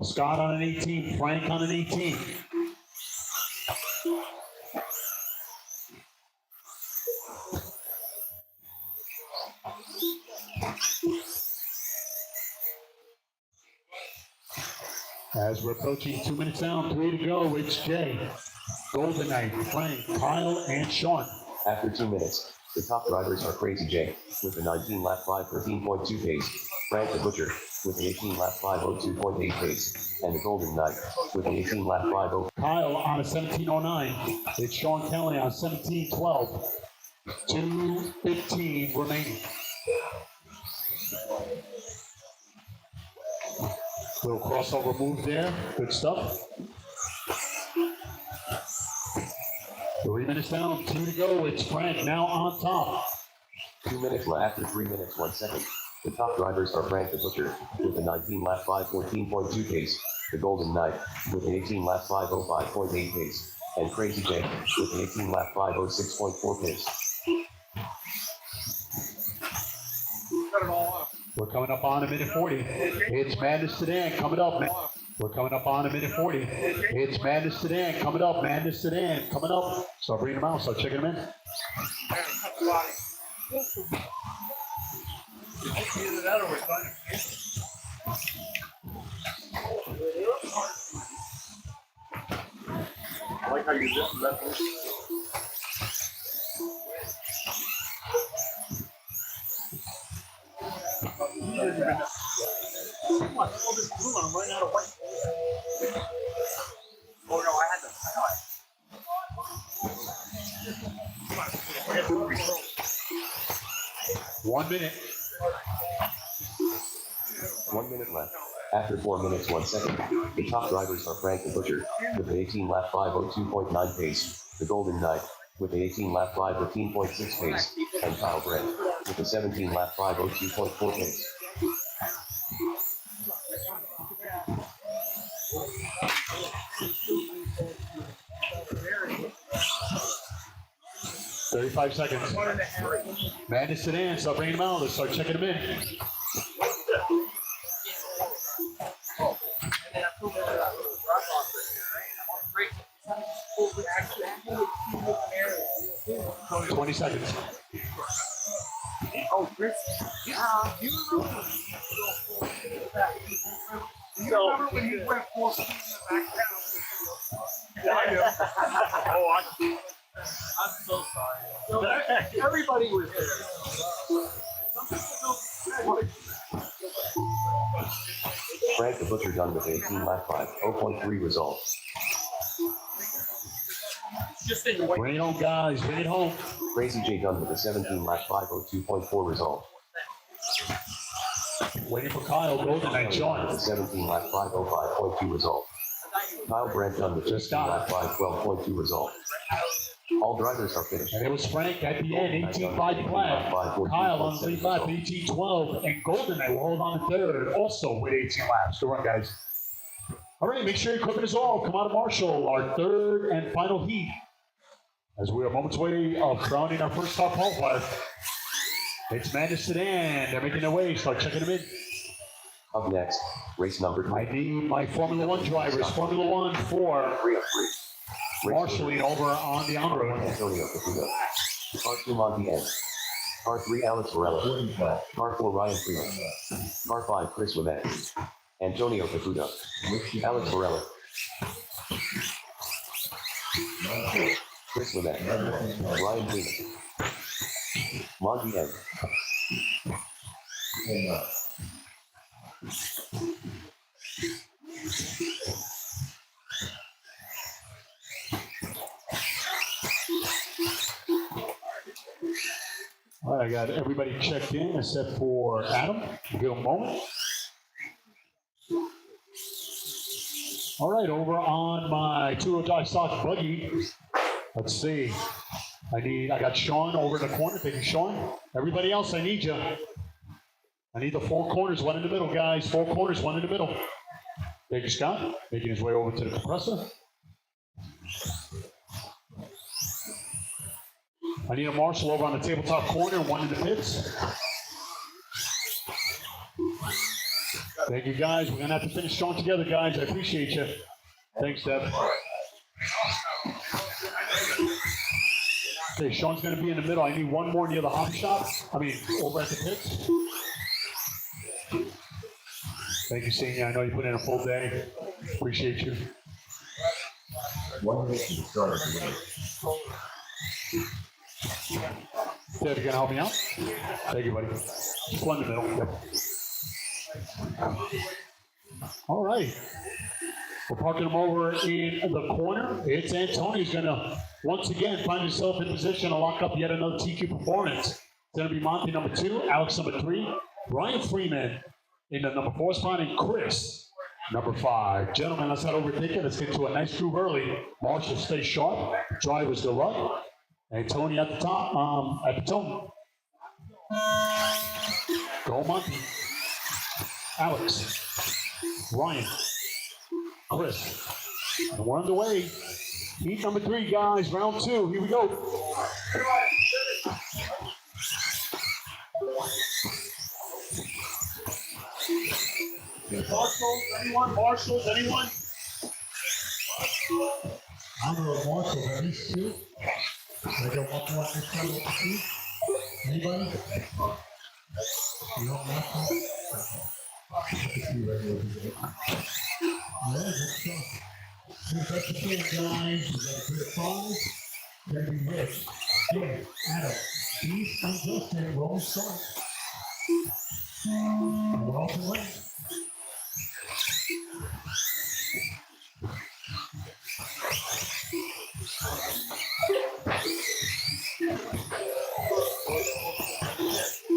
Scott on an 18, Frank on an 18. As we're approaching 2 minutes down, 3 to go, it's Jay, Golden Knight, Frank, Kyle, and Sean. After 2 minutes, the top drivers are Crazy Jake with a 19 lap 5:13.2 pace, Frank the Butcher with an 18 lap 5:02.8 pace, and the Golden Knight with an 18 lap 5:0. Kyle on a 17.09. It's Sean Kelly on 17.12. 2:15 remaining. Little crossover move there. Good stuff. 3 minutes down, 2 to go. It's Frank now on top. 2 minutes left. After 3 minutes 1 second, the top drivers are Frank the Butcher with a 19 lap 5:14.2 pace, the Golden Knight with an 18 lap 5:05.8 pace, and Crazy Jake with an 18 lap 5:06.4 pace. Cut it all off. We're coming up on a minute 40. It's Madness Sedan coming up, man. We're coming up on a minute 40. It's Madness Sedan coming up. Madness Sedan coming up. Start bringing them out. Start checking them in. Cut the body. Either that or we're done. I like how you just left it. Come on, all this glue on, I'm running out of white. Oh no, I had them. I know it. Come on, we have 1 minute. 1 minute left. After 4 minutes 1 second, the top drivers are Frank the Butcher with an 18 lap 5:02.9 pace, the Golden Knight with an 18 lap 5:15.6 pace, and Kyle Brett with a 17 lap 5:02.4 pace. 35 seconds. Madness Sedan, start bringing them out. Let's start checking them in. Oh, and then I put the drop off right here, right? 20 seconds. Oh, Chris. Yeah, you remember? You remember when he went full speed in the back down? Yeah, I do. Oh, I'm so sorry. So everybody was there. Some people don't. Frank the Butcher done with 18 lap 5, 0.3 result. Just in the way. Bring it home, guys. Bring it home. Crazy J done with a 17 lap 5, 02.4 result. Waiting for Kyle Golden and With a Sean. 17 lap 5, 05.2 result. Kyle Brent done with 15 lap 5, 12.2 result. All drivers are finished. And it was Frank at the end, 18.5 flat. Kyle on the lead lap, 18.12. And Golden will hold on to third, also with 18 laps. Good run, guys. All right, make sure your equipment is all. Come out of Marshall, our third and final heat. As we are moments away of crowning our first top qualifier. It's Madness Sedan. They're making their way. Start checking them in. Up next, race number 3. I need my Formula One drivers. Formula One for 3 of 3. marshalling over on the on-road. Antonio Caputo. Car 2 Monty N. Car 3 Alex Varela. Car 4 Ryan Freeman. Car 5 Chris Lemay. Antonio Caputo. Alex Varela. Chris Lemay. Ryan Freeman. Monty N. All right, I got everybody checked in except for Adam. Give him a moment. All right, over on my 2-wheel stock buggy. Let's see. I got Sean over in the corner. Thank you, Sean. Everybody else, I need you. I need the 4 corners, 1 in the middle, guys. 4 corners, 1 in the middle. Thank you, Scott. Making his way over to the compressor. I need a marshal over on the tabletop corner, 1 in the pits. Thank you, guys. We're going to have to finish strong together, guys. I appreciate you. Thanks, Deb. Okay, Sean's going to be in the middle. I need 1 more near the hop shop. Over at the pits. Thank you, Senior. I know you put in a full day. Appreciate you. 1 minute to the start of the race. Deb, you going to help me out? Thank you, buddy. Just 1 in the middle. Yep. All right. We're parking him over in the corner. It's Antonio's going to, once again, find himself in position to lock up yet another TQ performance. It's going to be Monty number 2, Alex number 3, Brian Freeman in the number 4 spot, and Chris number 5. Gentlemen, let's not overthink it. Let's get to a nice groove early. Marshall, stay sharp. Drivers, good luck. Antonio at the top, at the tone. Go Monty. Alex. Ryan. Chris. And we're underway. Heat number 3, guys. Round 2. Here we go. Marshals, anyone? Marshals, anyone? I'm going to marshal at least 2. I got 1 more next time with the 2. Anybody? You don't marshal? All right, let's go. Since that's the thing, guys, we got to put a 5. Then we Rich, Jim, Adam, Beast, and Justin. Roll start. We're off the way.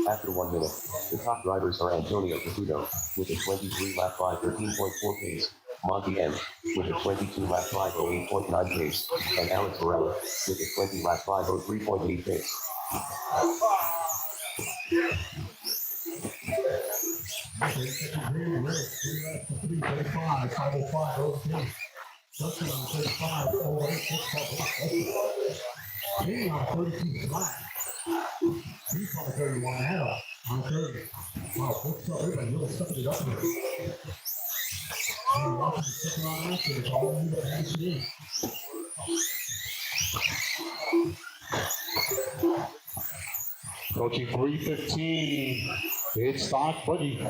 After 1 minute, the top drivers are Antonio Caputo with a 23 lap 5, 13.4 pace, Monty N with a 22 lap 5, 08.9 pace, and Alex Varela with a 20 lap 5, 03.8 pace. King on 32 flat. He's on 31 now. On 30. Wow, what's up? Everybody really stepping it up here. And watching the second round after, it's all new to pass it in. Approaching 3:15. It's stock buggy.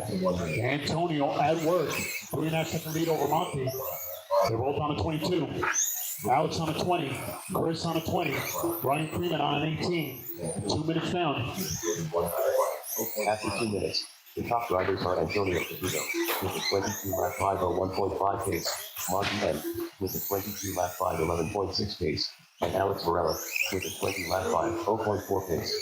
Antonio at work. 3.5 second lead over Monty. They rolled on a 22. Alex on a 20. Chris on a 20. Brian Freeman on an 18. 2 minutes down. After 2 minutes, the top drivers are Antonio Caputo with a 22 lap 5:01.5 pace, Monty M with a 22 lap 5:11.6 pace, and Alex Varela with a 20 lap 5:0.4 pace.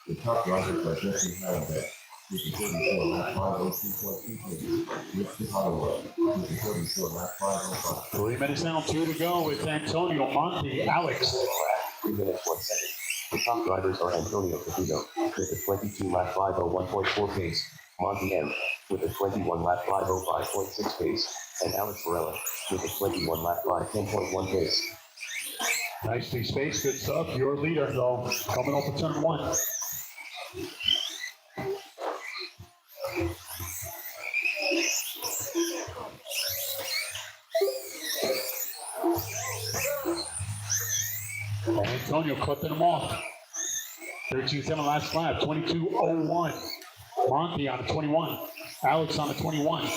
The top drivers are Jesse Halliday with the 34 lap 5:02.2 pace. Rich Holloway with the 34 lap 5:05. 3 minutes down, 2 to go. It's Antonio, Monty, Alex. 3 minutes 1 second. The top drivers are Antonio Caputo with a 22 lap 5:01.4 pace, Monty M with a 21 lap 5:05.6 pace, and Alex Varela with a 21 lap 5:10.1 pace. Nicely spaced, good stuff. Your leader, though, coming off of turn 1. And Antonio clipping him off. 13-7 last lap, 22:01. Monty on a 21. Alex on a 21.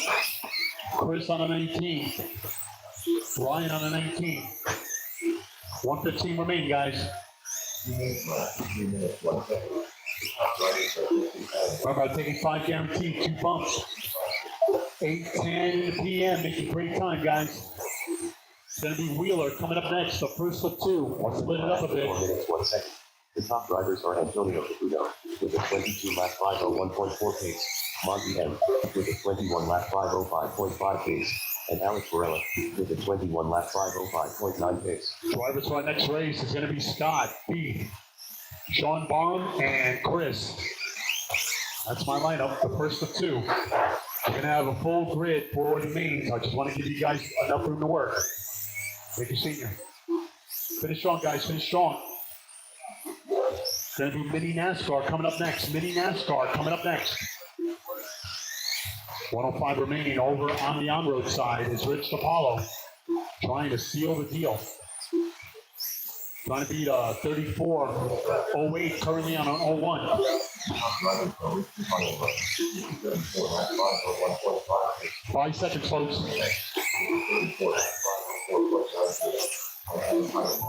Chris on a 19. Ryan on a 19. 1:15 remaining, guys. 3 minutes 1 second. The top drivers are Jesse Halliday. Remember, taking 5 guaranteed, 2 bumps. 8:10 p.m. Making great time, guys. It's going to be Wheeler coming up next. The first of 2. Let's split it up a bit. 4 minutes 1 second. The top drivers are Antonio Caputo with a 22 lap 5:01.4 pace, Monty M with a 21 lap 5:05.5 pace, and Alex Varela with a 21 lap 5:05.9 pace. Drivers for our next race is going to be Scott, B, Sean Barham, and Chris. That's my lineup, the first of 2. We're going to have a full grid for the mains. I just want to give you guys enough room to work. Thank you, senior. Finish strong, guys. Finish strong. It's going to be mini NASCAR coming up next. Mini NASCAR coming up next. 105 remaining. Over on the on-road side is Rich DiPaolo trying to seal the deal. Trying to beat 34.08 currently on an 01. Top drivers are Rich Holloway with the 34 lap 5:01.5 pace. 5 seconds, folks. 34 lap 5:04.9 pace. And Alex Holloway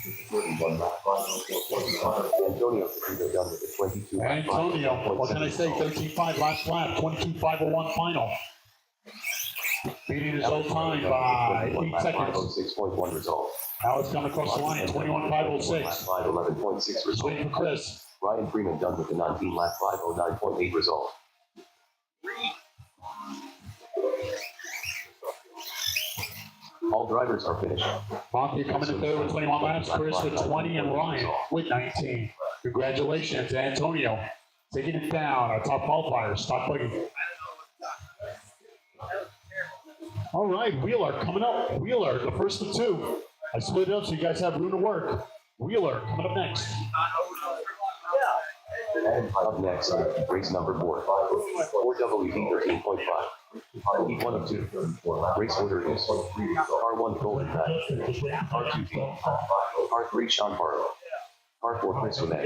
with the 31 lap 5:04.5 pace. Antonio Caputo done with a 22 lap Antonio, what can I say? 13.5 last lap, 22.501 final. Beating his own time by 8 seconds. 5:06.1 result. Alex coming across the line, 21.506. 5:11.6 result. Waiting for Chris. Ryan Freeman done with a 19 lap 5:09.8 result. All drivers are finished. Monty coming in third with 21 laps, Chris with 20, and Ryan with 19. Congratulations, Antonio. Taking it down, our top qualifier, stock buggy. All right, Wheeler coming up. Wheeler, the first of 2. I split it up so you guys have room to work. Wheeler coming up next. And up next, race number 4. 4WD 13.5. Heat 1 of 2. Race order is R1 Golden Knight, R2 P, R3 Sean Barlow, R4 Chris Wimet,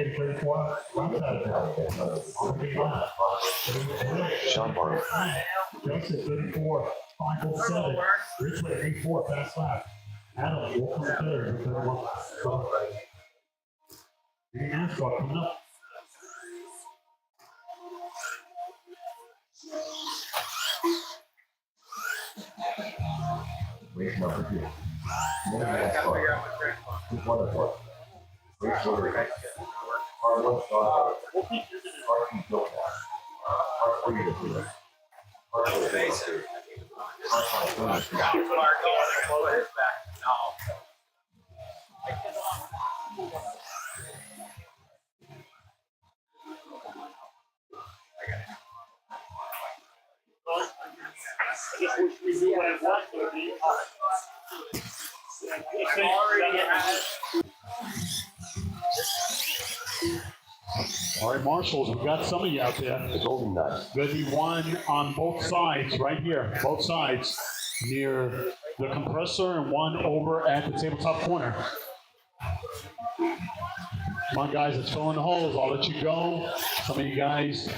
Sean Barlow. Justin, 34, 507. Rich with 84, fast lap. Adam, will come third with 31. Mini NASCAR coming up. Race number 2. NASCAR. Who's one of us? Race order is R1 Sean R2 Bill R3 to 0. R4 Base. I just wish we knew what it was going to be. All right, marshals, we got some of you out there. The Golden Knight. There'll be one on both sides, right here, both sides, near the compressor, and one over at the tabletop corner. Come on, guys, let's fill in the holes. I'll let you go. Some of you guys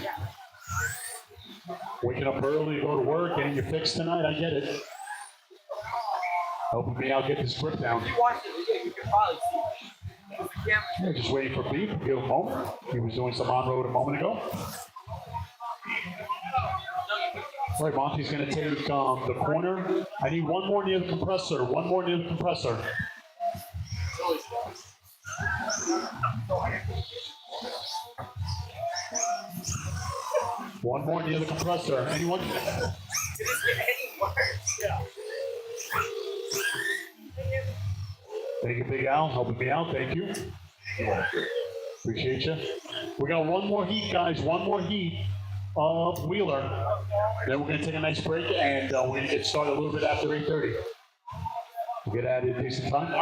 waking up early to go to work, getting your fix tonight. I get it. Helping me out get this grip down. You watch the video, you can probably see it. Yeah, just waiting for Beef. Give him a moment. He was doing some on-road a moment ago. All right, Monty's going to take the corner. I need one more near the compressor. One more near the compressor. One more near the compressor. Anyone? Thank you, Big Al, helping me out. Thank you. Appreciate you. We got one more heat, guys. One more heat of Wheeler. Then we're going to take a nice break, and we're going to get started a little bit after 8:30. We'll get out of a decent time.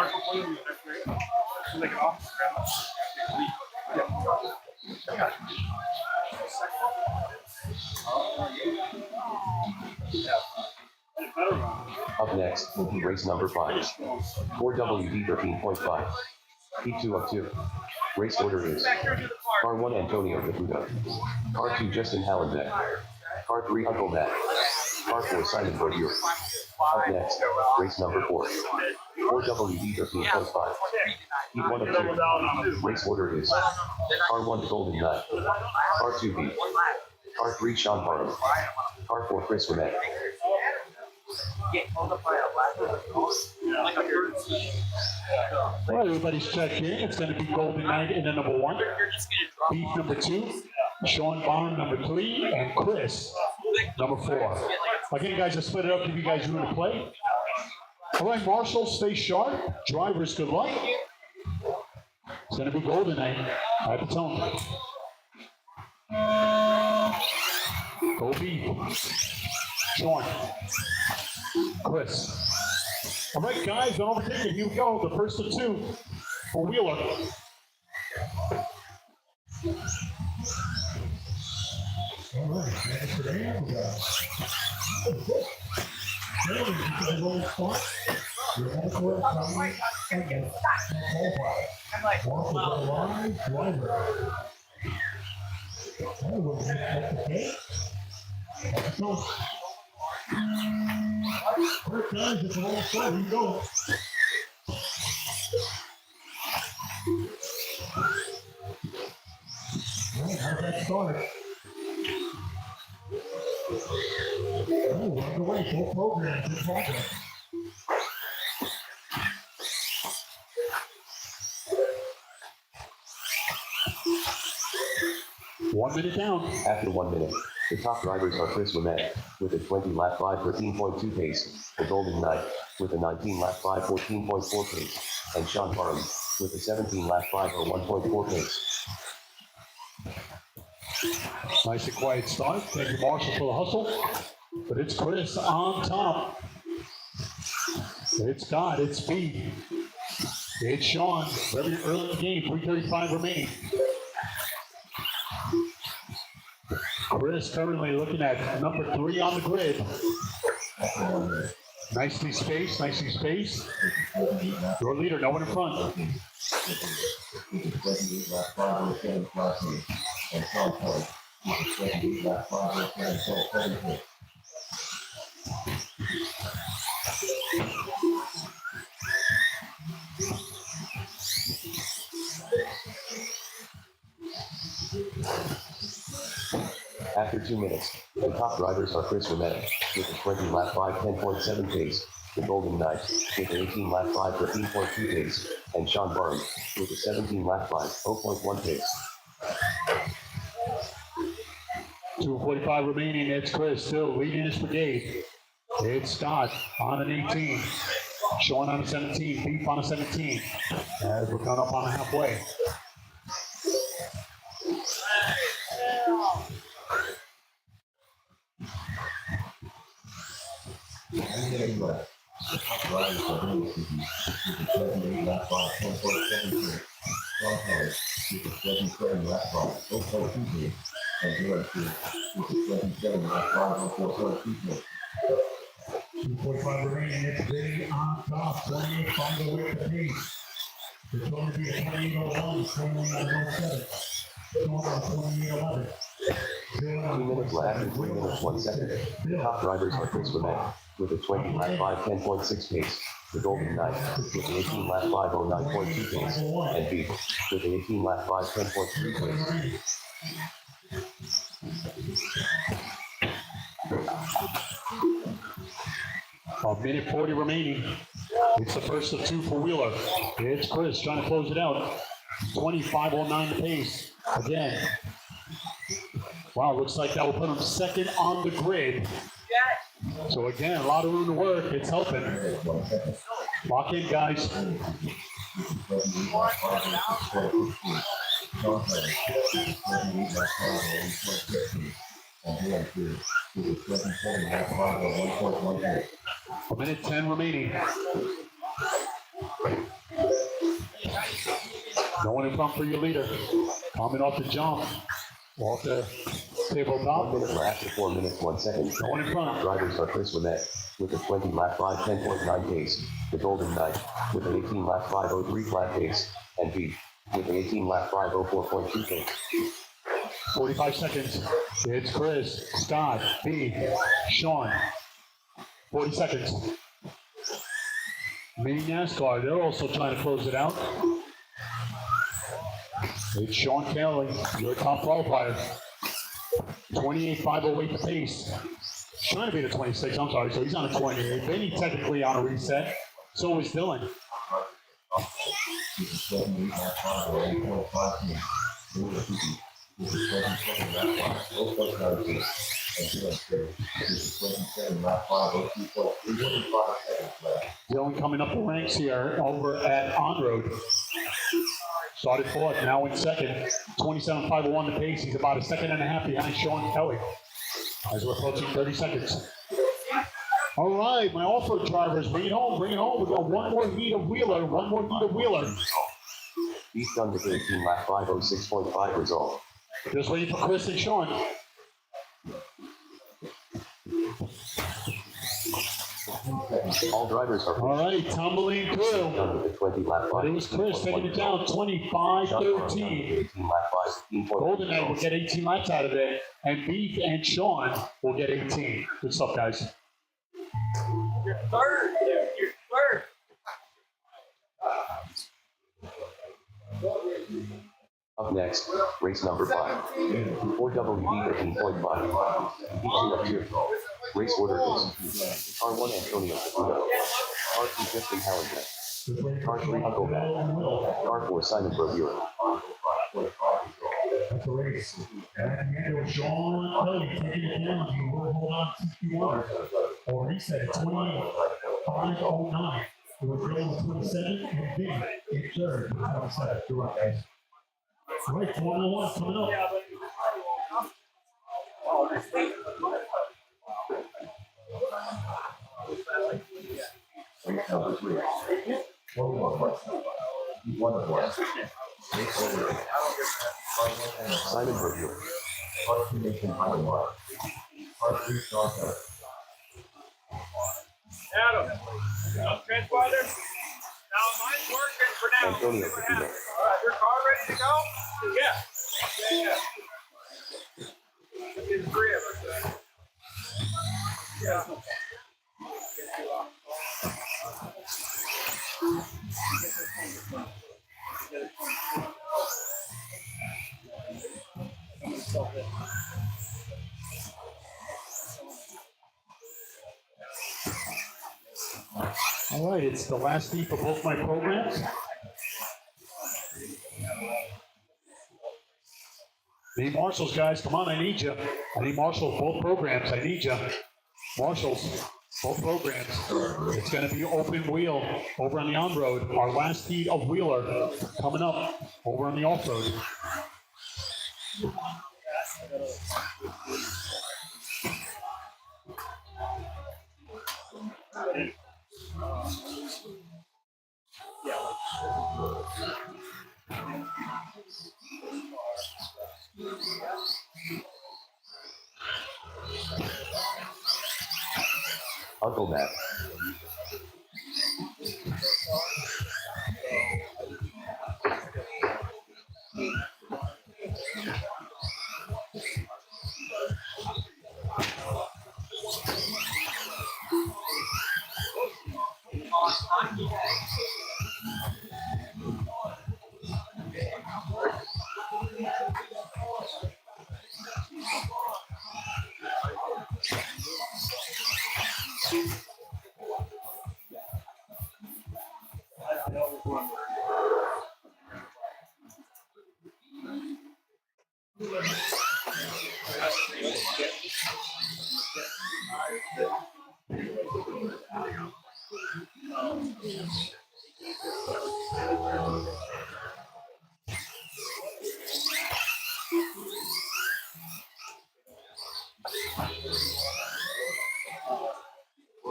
Up next will be race number 5. 4WD 13.5. Heat 2 of 2. Race order is Car 1 Antonio Caputo. Car 2 Justin Hallenbeck. Car 3 Uncle Matt. Car 4 Simon Bordier. Up next, race number 4. 4WD 13.5. Heat 1 of 2. Race order is Car 1 Golden Knight. Car 2 B. Car 3 Sean Barham. Car 4 Chris Burnett. All right, everybody's checked in. It's going to be Golden Knight in the number 1. Beef number 2. Sean Barham number 3. And Chris number 4. Again, guys, I split it up to you guys who are going to play. All right, Marshall, stay sharp. Drivers, good luck. It's going to be Golden Knight. I have to tell them. Go Beef. Sean. Chris. All right, guys, don't overtake it. Here we go. The first of 2 for Wheeler. All right, that's for the hand. You're on the court, coming, and qualified. Walk with the line, driver. Oh, we'll get the pit. Let's go. All right, guys, it's all set. Here we go. All right, how's that start? Oh, we're underway. Full program. Good progress. One minute down. After 1 minute, the top drivers are Chris Burnett with a 20-lap 5:13.2 pace, the Golden Knight with a 19-lap 5:14.4 pace, and Sean Barham with a 17-lap 5:01.4 pace. Nice and quiet start. Thank you, Marshall, for the hustle. But it's Chris on top. It's God. It's Speed. It's Sean. Very early in the game. 3:35 remaining. Chris currently looking at number 3 on the grid. Nicely spaced. Nicely spaced. Your leader. No one in front. After 2 minutes, the top drivers are Chris Burnett with a 20-lap 5:10.7 pace, the Golden Knight, with an 18 lap 5:15.2 pace, and Sean Barnes, with a 17 lap 5:0.1 pace. 2:45 remaining. It's Chris still leading his brigade. It's Scott on an 18. Sean on a 17. Beef on a 17. As we're coming up on halfway. Riders are doing this with a 78 lap 5:10.7 with a 77 lap 5:0.2 and George with a 27 lap 5:04.2. 2:45 remaining. It's Big on top. 28 from the way to pace. It's going to be a 28:01, 28:07. 28:11. 2 minutes left and 3 minutes 1 second. The top drivers are Chris Lemay, with a 20 lap 5:10.6 pace, the Golden Knight, with an 18 lap 5:09.2 pace, and Beef, with an 18 lap 5:10.3 pace. A minute 40 remaining. It's the first of 2 for Wheeler. It's Chris trying to close it out. 25:09 the pace. Again. Wow, looks like that will put him second on the grid. So again, a lot of room to work. It's helping. Lock in, guys. A minute 10 remaining. No one in front for your leader. Coming off the jump. Off the tabletop. 1 minute left to 4 minutes 1 second. No one in front. Drivers are Chris Lemay, with a 20 lap 5:10.9 pace, the Golden Knight, with an 18 lap 5:03 flat pace, and Beef, with an 18 lap 5:04.2 pace. 45 seconds. It's Chris, Scott, B, Sean. 40 seconds. Mini NASCAR, they're also trying to close it out. It's Sean Kelly, your top qualifier. 28.508 the pace. Trying to be the 26, I'm sorry, so he's on a 28. Benny technically on a reset. So is Dylan. Dylan coming up the ranks here over at On Road. Started fourth, now in second. 27.501 the pace. He's about a second and a half behind Sean Kelly. As we're approaching 30 seconds. All right, my off-road drivers, bring it home, bring it home. We've got one more heat of Wheeler, one more heat of Wheeler. Beef done with 18 lap 5:06.5 result. Just waiting for Chris and Sean. All drivers are All right, tumbling through. done with the 20 lap 5. But it was Chris taking it down, 25-13. 18 lap 5:15.2. Golden Knight will get 18 laps out of it, and Beef and Sean will get 18. Good stuff, guys. You're third, dude. You're third. Up next, race number 5. 4WD 13.5. Each up here. Race order is R1 Antonio Caputo, R2 Justin Halligan, R3 Uncle Matt, R4 Simon Brovure. That's a race. And at the end, it was Sean Kelly taking it down. He will hold on 61. Or reset at 28.509. It was Dylan with 27 and Big in third with 27. Good luck, guys. All right, Formula 1 coming up. Race number 3. One. Simon Brovure, Adam, transponder. Now mine's working for now. Antonio All Caputo, right, your car ready to go? Yeah. There's 3 of us. Yeah. All right, it's the last heat for both my programs. Need marshals, guys. Come on, I need you. I need marshals, both programs. I need you. Marshals, both programs. It's going to be open wheel over on the on-road. Our last heat of Wheeler coming up over on the off-road. Uncle Matt.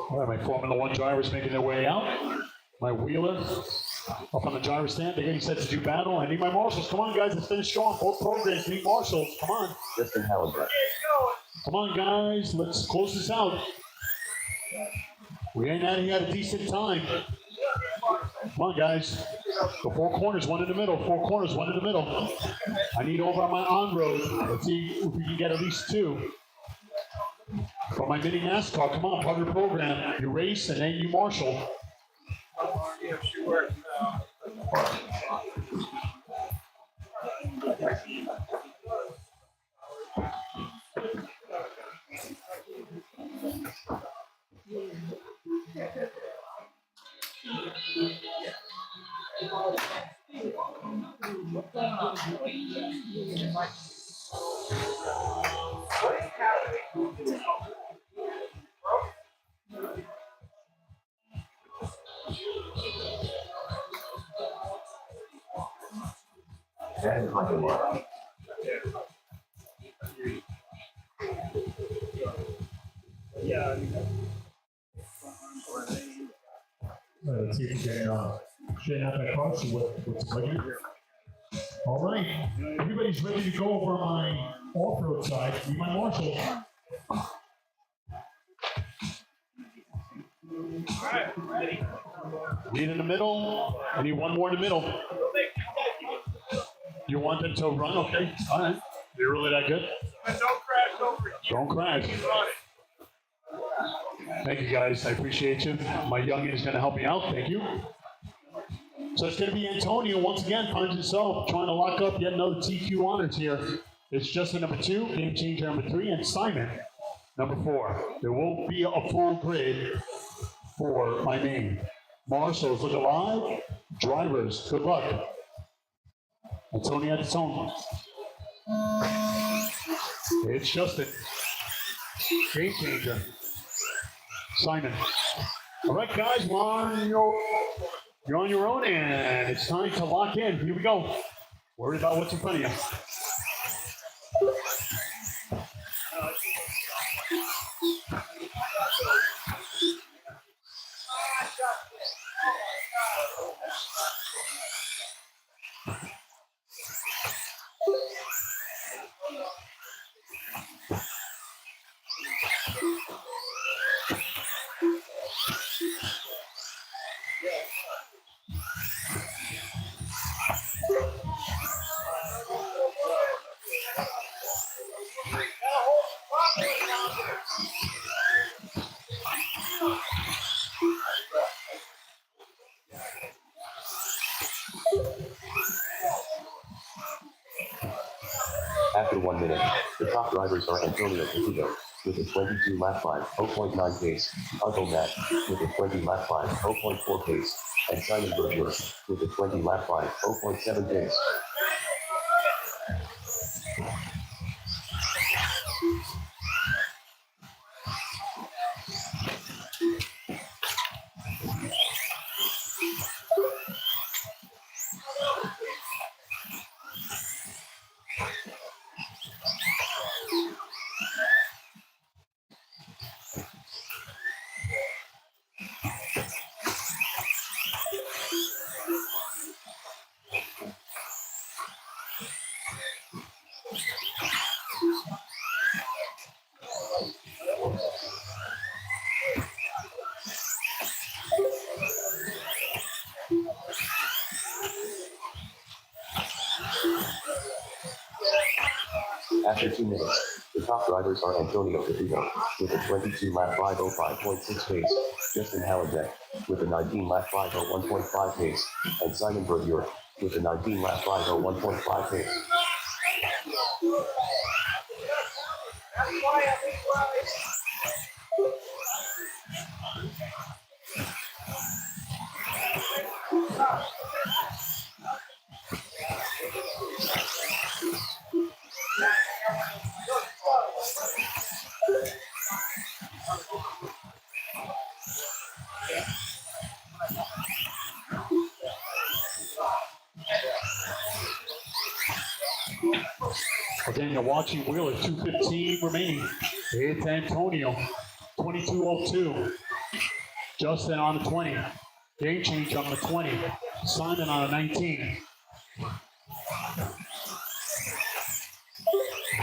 All right, my Formula One drivers making their way out. My Wheeler up on the driver's stand. They're getting set to do battle. I need my marshals. Come on, guys, let's finish strong. Both programs need marshals. Come on. Justin Hallenbeck. Come on, guys, let's close this out. We ain't out here at a decent time. Come on, guys. The four corners, one in the middle. Four corners, one in the middle. I need over on my on-road. Let's see if we can get at least two. For my mini NASCAR, come on, part of the program. You race and then you marshal. And Michael Mark. Let's see if we can straighten out that car, see what's buggy. All right, everybody's ready to go over my off-road side. Need my marshal. Lead in the middle. I need one more in the middle. You want them to run? Okay. All right. You're really that good? And don't crash over here. Don't crash. Thank you, guys. I appreciate you. My youngin is going to help me out. Thank you. So it's going to be Antonio once again finds himself trying to lock up yet another TQ honors here. It's Justin number 2, game changer number 3, and Simon number 4. There won't be a full grid for my name. Marshals, look alive. Drivers, good luck. Antonio at the zone. It's Justin. Game changer. Simon. All right, guys, you're on your own, and it's time to lock in. Here we go. Worry about what's in front of you. After 1 minute, the top drivers are Antonio Caputo with a 22 lap 5, 0.9 pace, Uncle Matt with a 20 lap 5, 0.4 pace, and Simon Berger with a 20 lap 5, 0.7 pace. After 2 minutes, the top drivers are Antonio Caputo with a 22 lap 505.6 pace, Justin Hallenbeck with a 19 lap 501.5 pace, and Simon Berger with a 19 lap 501.5 pace. Again, the watching wheel at 2:15 remaining. It's Antonio, 22:02. Justin on the 20. Game change on the 20. Simon on a 19.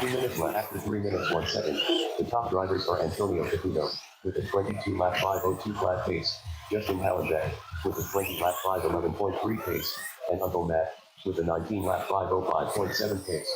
2 minutes left after 3 minutes 1 second. The top drivers are Antonio Caputo with a 22 lap 502 flat pace, Justin Hallenbeck with a 20 lap 511.3 pace, and Uncle Matt with a 19 lap 505.7 pace.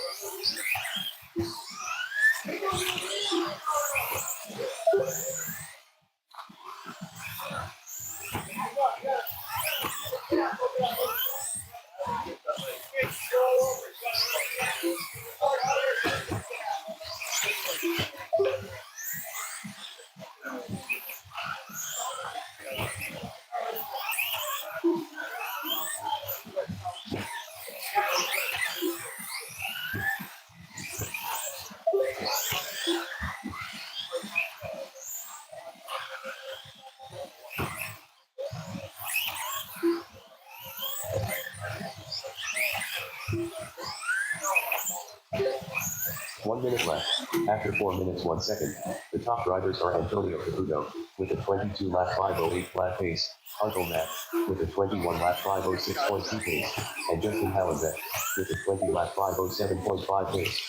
One minute left. After 4 minutes 1 second, the top drivers are Antonio Caputo with a 22 lap 508 flat pace, Uncle Matt with a 21 lap 506.2 pace, and Justin Hallenbeck with a 20 lap 507.5 pace.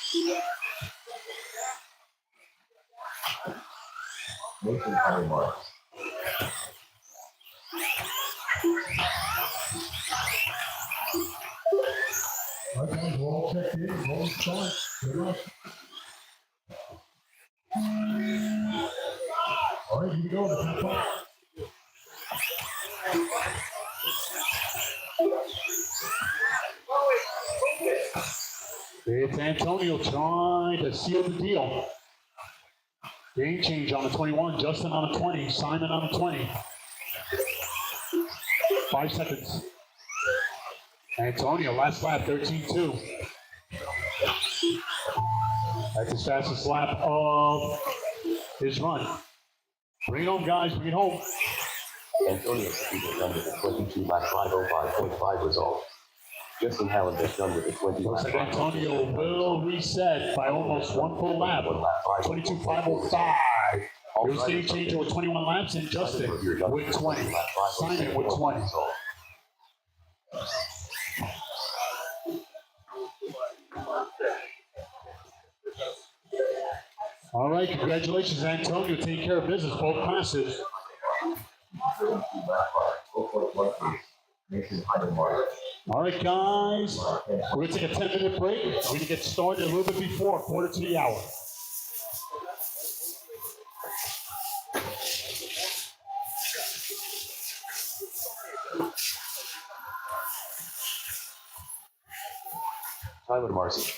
Nathan Hallmark. Okay, we're all checked in, roll start. Good luck. All right, here we go. The top five. It's Antonio trying to seal the deal. Game change on the 21. Justin on the 20. Simon on the 20. 5 seconds. Antonio, last lap, 13.2. That's his fastest lap of his run. Bring it home, guys. Bring it home. Antonio Caputo done with a 22 lap 505.5 result. Justin Hallenbeck done with a 20 Looks lap like Antonio will reset by almost one full lap. 22.505. Here's game changer with 21 laps, and Justin with 20. Simon with 20. All right, congratulations, Antonio. Taking care of business, both classes. Nathan Hallmark. All right, guys, we're going to take a 10-minute break. We're going to get started a little bit before, quarter to the hour. Tyler Marcy.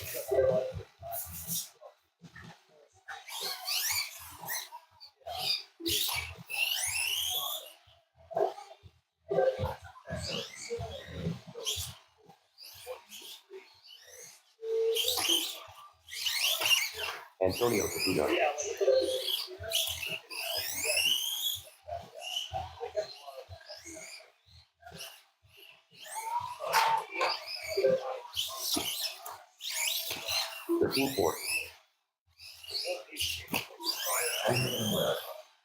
Antonio Caputo. 13-4.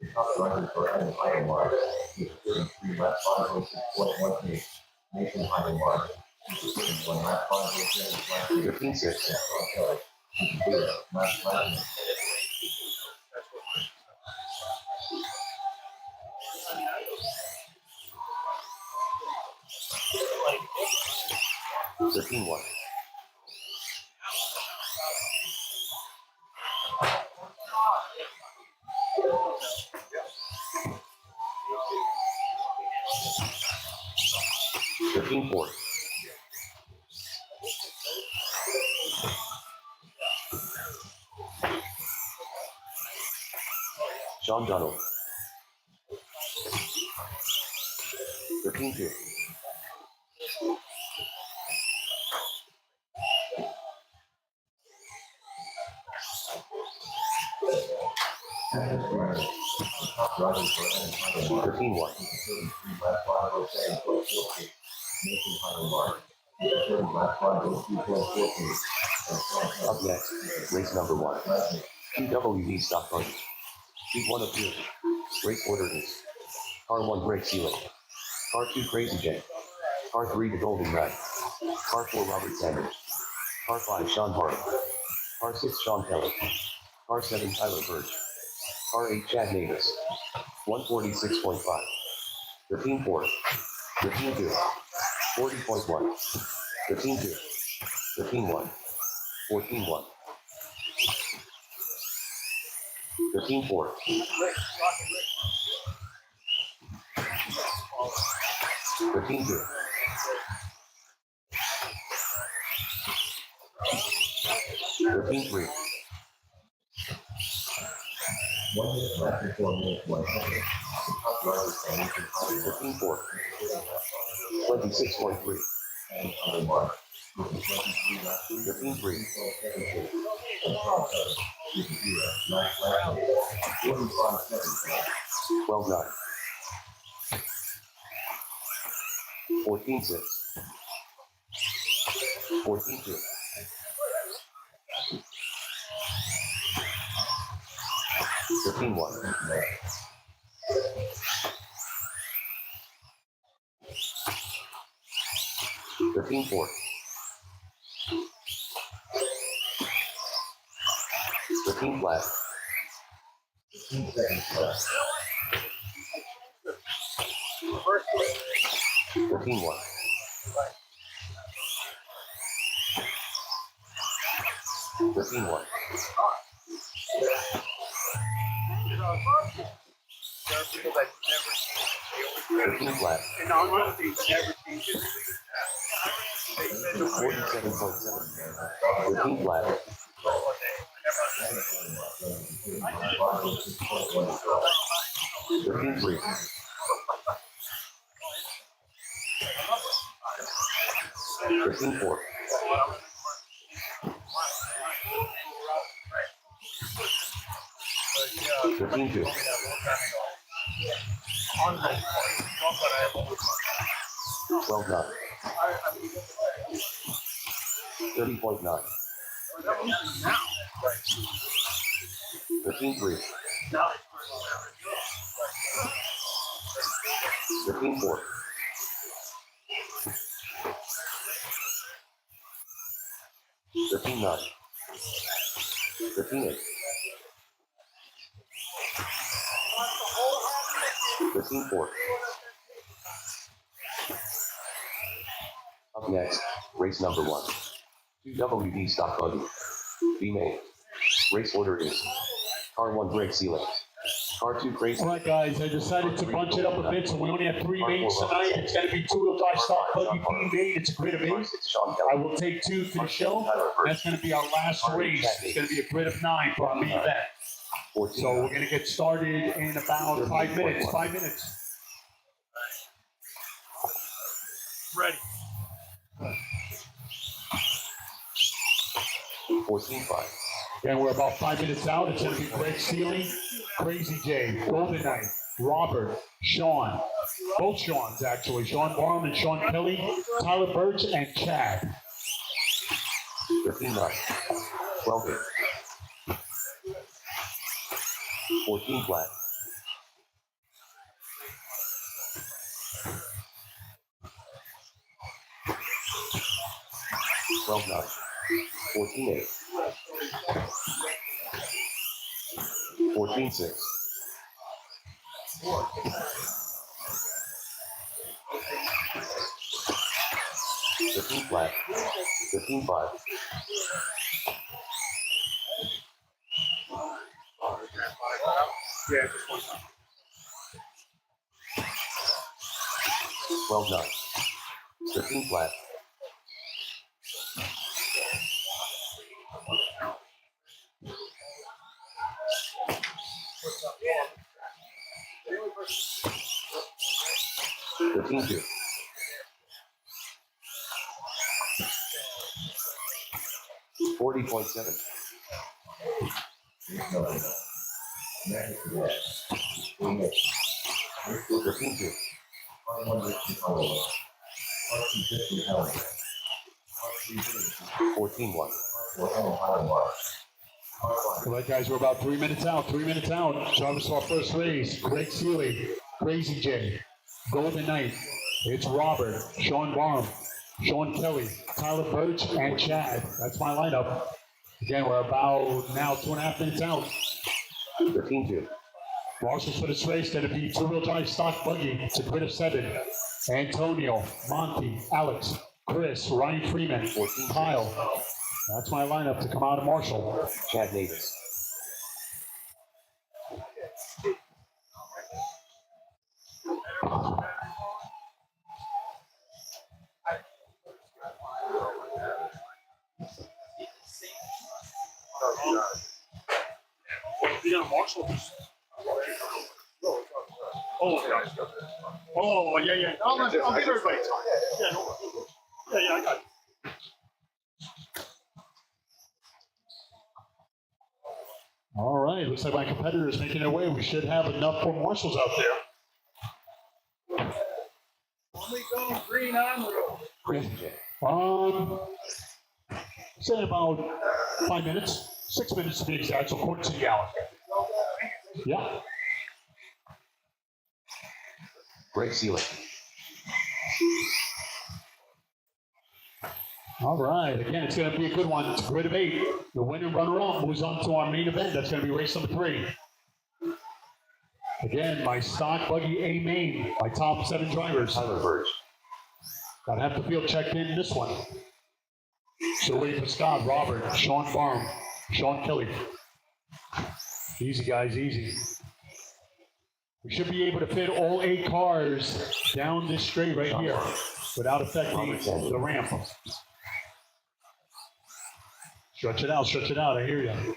The top driver for Adam Heidenmark with 33 lap 506.1 pace. Nathan Heidenmark with 31 lap 507.5 pace. 13-6. And Sean Kelly with 0 lap 5. 13-1. 13-4. 'Sean Donald. 13-2. 13-1. 33 lap 507.4 pace. Nathan Heidenmark with 30 lap 502.4 pace. And Sean Kelly Up next, race number 1. lap 8. QWD stock buggy. Heat 1 of 2. Race order is Car 1 brake sealing. Car 2 Crazy J. Car 3 The Golden Rat. Car 4 Robert Sanders. Car 5 Sean Barr. Car 6 Sean Kelly. Car 7 Tyler Birch. Car 8 Chad Davis. 146.5. 13-4. 13-2. 40.1. 13-2. 13-1. 14-1. 13-4. 13-2. 13-3. 1 minute left before minute 100. The top drivers are Nathan Heidenmark 13-4. 26.3. and Heidenmark with 23 lap 13-3. 3.7 pace. And Sean Kelly with 0 lap 45 seconds left. 12-9. 14-6. 14-2. 13-1. 13-4. 13 flat. 15 seconds left. 13-1. 13-1. 13 flat. 47.7. 13 flat. 13-3. 13-4. 13-2. 12-9. 30.9. 13-3. 13-4. 13-9. 13-8. 13-4. Up next, race number 1. 2WD stock buggy. B main. Race order is Car 1 brake sealing. Car 2 crazy. All right, guys, I decided to bunch it up a bit, so we only have 3 mains tonight. It's going to be 2-wheel drive stock buggy B main. It's a grid of 8. I will take 2 for the show. That's going to be our last race. It's going to be a grid of 9 for our main event. So we're going to get started in about 5 minutes. 5 minutes. Ready. 14-5. Again, we're about 5 minutes out. It's going to be Greg Seeley, Crazy J, Golden Knight, Robert, Sean, both Seans actually, Sean Barham and Sean Kelly, Tyler Birch, and Chad. 13-9. 12 hit. 14 flat. 12-9. 14-8. 14-6. 15 flat. 15-5. Yeah, just one time. 12-9. 15 flat. 15-2. 40.7. 15-2. 14-1. All right, guys, we're about 3 minutes out. 3 minutes out. Travis, our first race. Greg Seeley, Crazy J, Golden Knight. It's Robert, Sean Barham, Sean Kelly, Tyler Birch, and Chad. That's my lineup. Again, we're about now 2.5 minutes out. 13-2. Marshals for this race going to be two-wheel drive stock buggy. It's a grid of 7. Antonio, Monty, Alex, Chris, Ryan Freeman, Kyle. That's my lineup to come out of Marshall. Chad Davis. You got a Marshall? Oh, okay. Oh, yeah. I'll give everybody time. Yeah, no worries. Yeah, I got it. All right, looks like my competitor is making their way. We should have enough for Marshals out there. Only going green on the road. Crazy J. Say about 5 minutes, 6 minutes to be exact, so according to the hour. Yeah. Greg Seeley. All right, again, it's going to be a good one. It's a grid of 8. The winner runner-up moves on to our main event. That's going to be race number 3. Again, my stock buggy A main, my top 7 drivers. Tyler Birch. Got half the field checked in this one. So waiting for Scott, Robert, Sean Barham, Sean Kelly. Easy, guys, easy. We should be able to fit all 8 cars down this straight right here without affecting the ramp. Stretch it out, I hear you.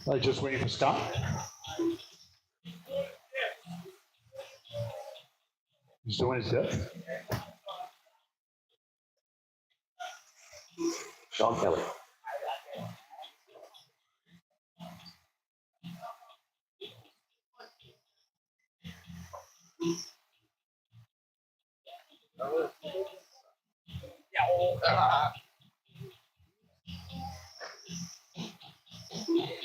All right, just waiting for Scott. He's doing his dip. Sean Kelly.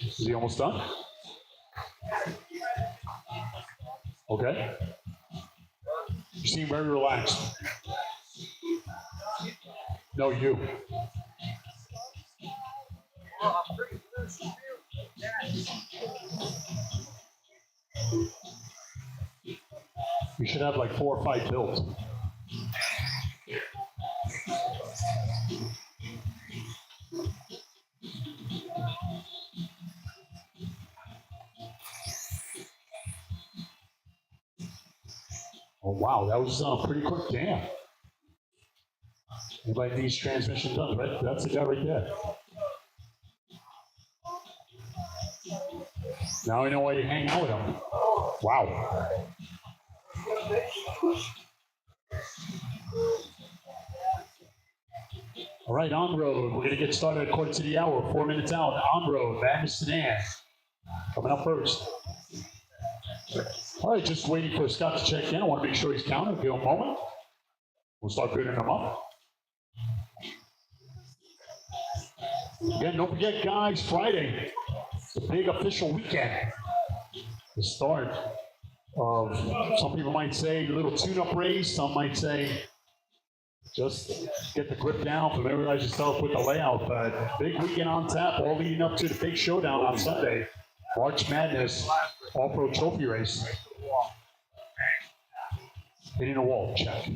Is he almost done? Okay. You seem very relaxed. No, you. You should have like 4 or 5 built. Oh, wow, that was pretty quick. Damn. Anybody needs transmission done, right? That's the guy right there. Now I know why you hang out with him. Wow. All right, on road. We're going to get started according to the hour. 4 minutes out. On road, Madness Sedan. Coming up first. All right, just waiting for Scott to check in. I want to make sure he's counted. Give him a moment. We'll start building him up. Again, don't forget, guys, Friday, the big official weekend. The start of, some people might say, a little tune-up race. Some might say, just get the grip down, familiarize yourself with the layout. But big weekend on tap, all leading up to the big showdown on Sunday. March Madness off-road trophy race. Hitting a wall, check.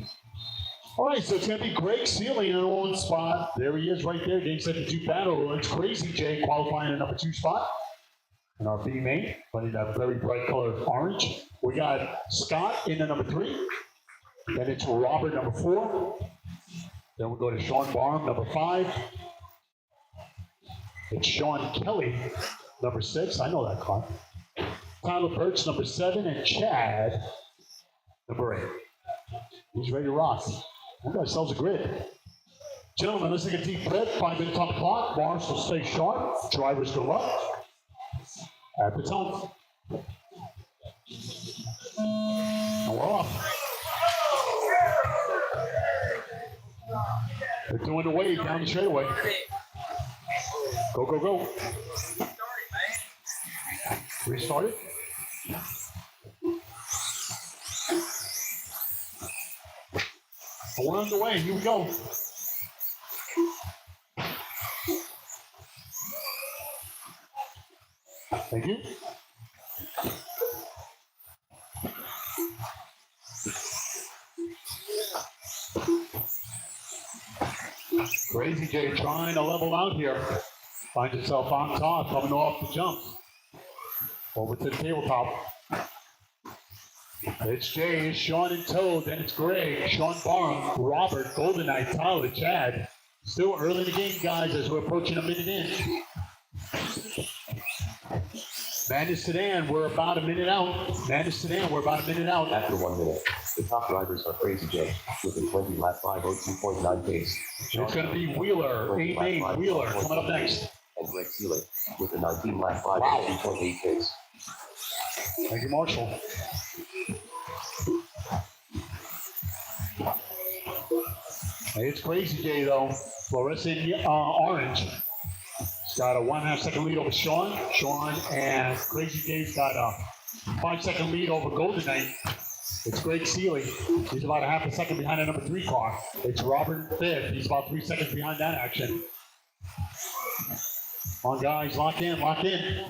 All right, so it's going to be Greg Sealy in one spot. There he is right there, getting set to do battle. It's Crazy Jay qualifying in number 2 spot. And our B mate, running that very bright color of orange. We got Scott in the number 3. Then it's Robert, number 4. Then we go to Sean Barham, number 5. It's Sean Kelly, number 6. I know that car. Tyler Perch, number 7. And Chad, number 8. He's ready to rock. We got ourselves a grid. Gentlemen, let's take a deep breath. 5 minutes on the clock. Bars will stay sharp. Drivers go up. At the tone. And we're off. They're doing the wave down the straightaway. Go, go, go. Restart it. We're on the way. Here we go. Thank you. Crazy Jay trying to level out here. Finds himself on top, coming off the jump. Over to the tabletop. It's Jay, it's Sean and Toad, then it's Greg, Sean Barham, Robert, Goldeneye, Tyler, Chad. Still early in the game, guys, as we're approaching a minute in. Madness Sedan, we're about a minute out. Madness Sedan, we're about a minute out. After 1 minute, the top drivers are Crazy Jay with a 20 lap 502.9 pace. It's going to be Wheeler, A-Main Wheeler, coming up next. And Greg Sealy with a 19 lap 502.8 pace. Thank you, Marshall. Hey, it's Crazy Jay, though. Fluorescent orange. He's got a 1.5 second lead over Sean. Sean and Crazy Jay's got a 5 second lead over Goldeneye. It's Greg Sealy. He's about a half a second behind the number 3 car. It's Robert 5th. He's about 3 seconds behind that action. Come on, guys. Lock in, lock in.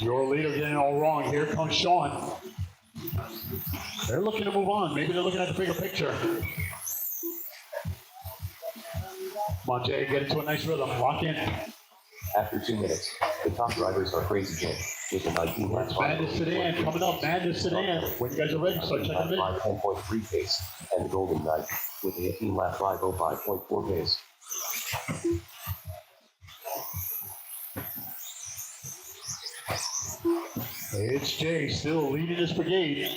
Your leader getting it all wrong. Here comes Sean. They're looking to move on. Maybe they're looking at the bigger picture. Come on, Jay, get into a nice rhythm. Lock in. After 2 minutes, the top drivers are Crazy Jay with a 19 lap 502.8 Madness Sedan coming up. Madness Sedan. When you guys are ready, start checking them in. 10.3 pace, and the Golden Knight with a 18 lap 505.4 pace. It's Jay still leading his brigade.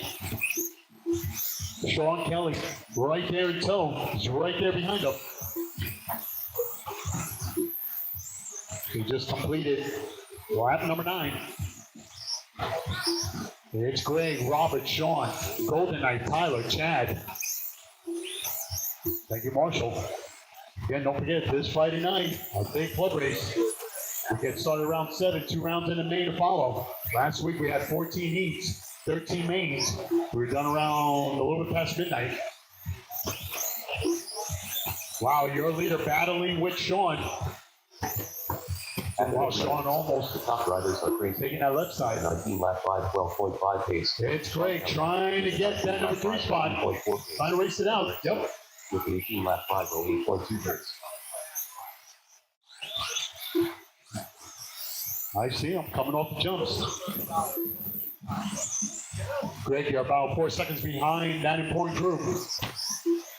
Sean Kelly right there in tow. He's right there behind him. He just completed lap number 9. It's Greg, Robert, Sean, Goldeneye, Tyler, Chad. Thank you, Marshall. Again, don't forget, this Friday night, our big flood race. We get started around 7, 2 rounds in the main to follow. Last week we had 14 heats, 13 mains. We were done around a little bit past midnight. Wow, your leader battling with Sean. Wow, Sean almost The top drivers are Crazy taking that left side. 19 lap 512.5 pace. It's Greg trying to get that number 3 spot. Trying to race it out. Yep. With an 18 lap 508.2 pace. I see him coming off the jumps. Greg, you're about 4 seconds behind that important group.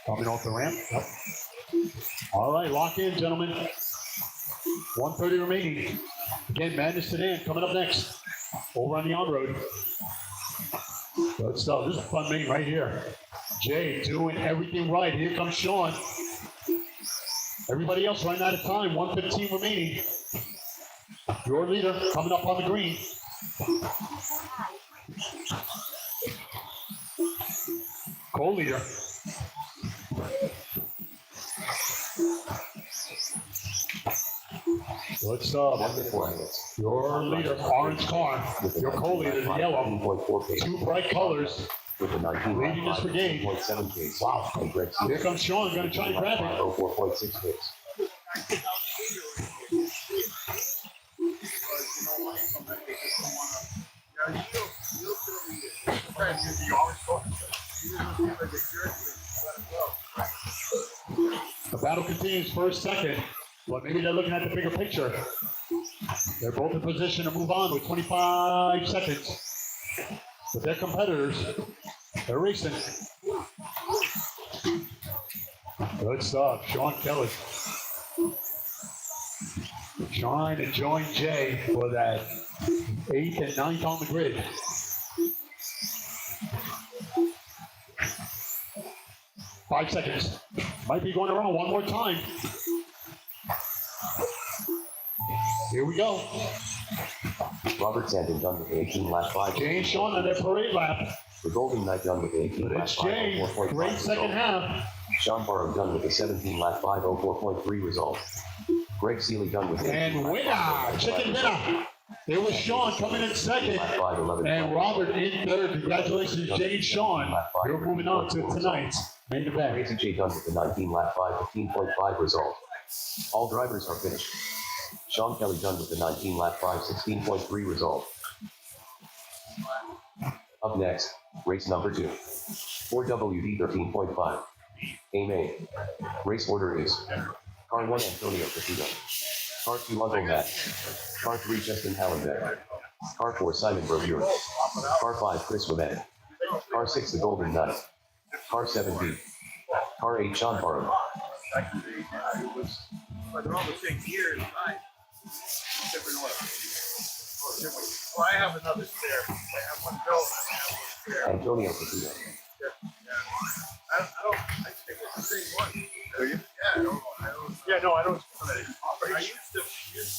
Coming off the ramp. Yep. All right, lock in, gentlemen. 1:30 remaining. Again, Madness Sedan coming up next. Over on the on-road. Good stuff. This is a fun meeting right here. Jay doing everything right. Here comes Sean. Everybody else running out of time. 1:15 remaining. Your leader coming up on the green. Co-leader. Good stuff. 1 minute 4 minutes. Your leader, orange car. Your co-leader, the yellow. 18.4 pace. Two bright colors. With the 19 Leading this brigade. 0.7 pace. Wow. And Greg Here comes Sean, gonna try to grab it. 4.6 pace. The battle continues first, second, but maybe they're looking at the bigger picture. They're both in position to move on with 25 seconds. But their competitors, they're racing. Good stuff, Sean Kelly. Trying to join Jay for that 8th and 9th on the grid. Five seconds. Might be going around one more time. Here we go. Robert Sandin done with 18 lap 5. Jay and Sean on their parade lap. The Golden Knight done with 18 lap It's 5. Jay. 4.5 Great second half. Sean Barrow done with a 17 lap 5. 4.3 result. Greg Seeley done with 18 And lap winner, 5, chicken dinner. There was Sean coming in second. lap 5, 11, And Robert in third. Congratulations, Jay and Sean. You're moving on to tonight's main event. Crazy J done with the 19 lap 5. 15.5 result. All drivers are finished. Sean Kelly done with the 19 lap 5. 16.3 result. Up next, race number 2. 4WD 13.5. Aim A. Race order is Car 1 Antonio Castillo. Car 2 Uncle Matt. Car 3 Justin Hallenbeck. Car 4 Simon Brovure. Car 5 Chris Wimette. Car 6 The Golden Knight. Car 7 B. Car 8 Sean Barham. But they're all the same year and time. Different oil. Well, I have another spare. I have one built and I have one spare. Antonio Castillo. I stick with the same one. Do you? Yeah, I don't. Yeah, no, I don't. I used to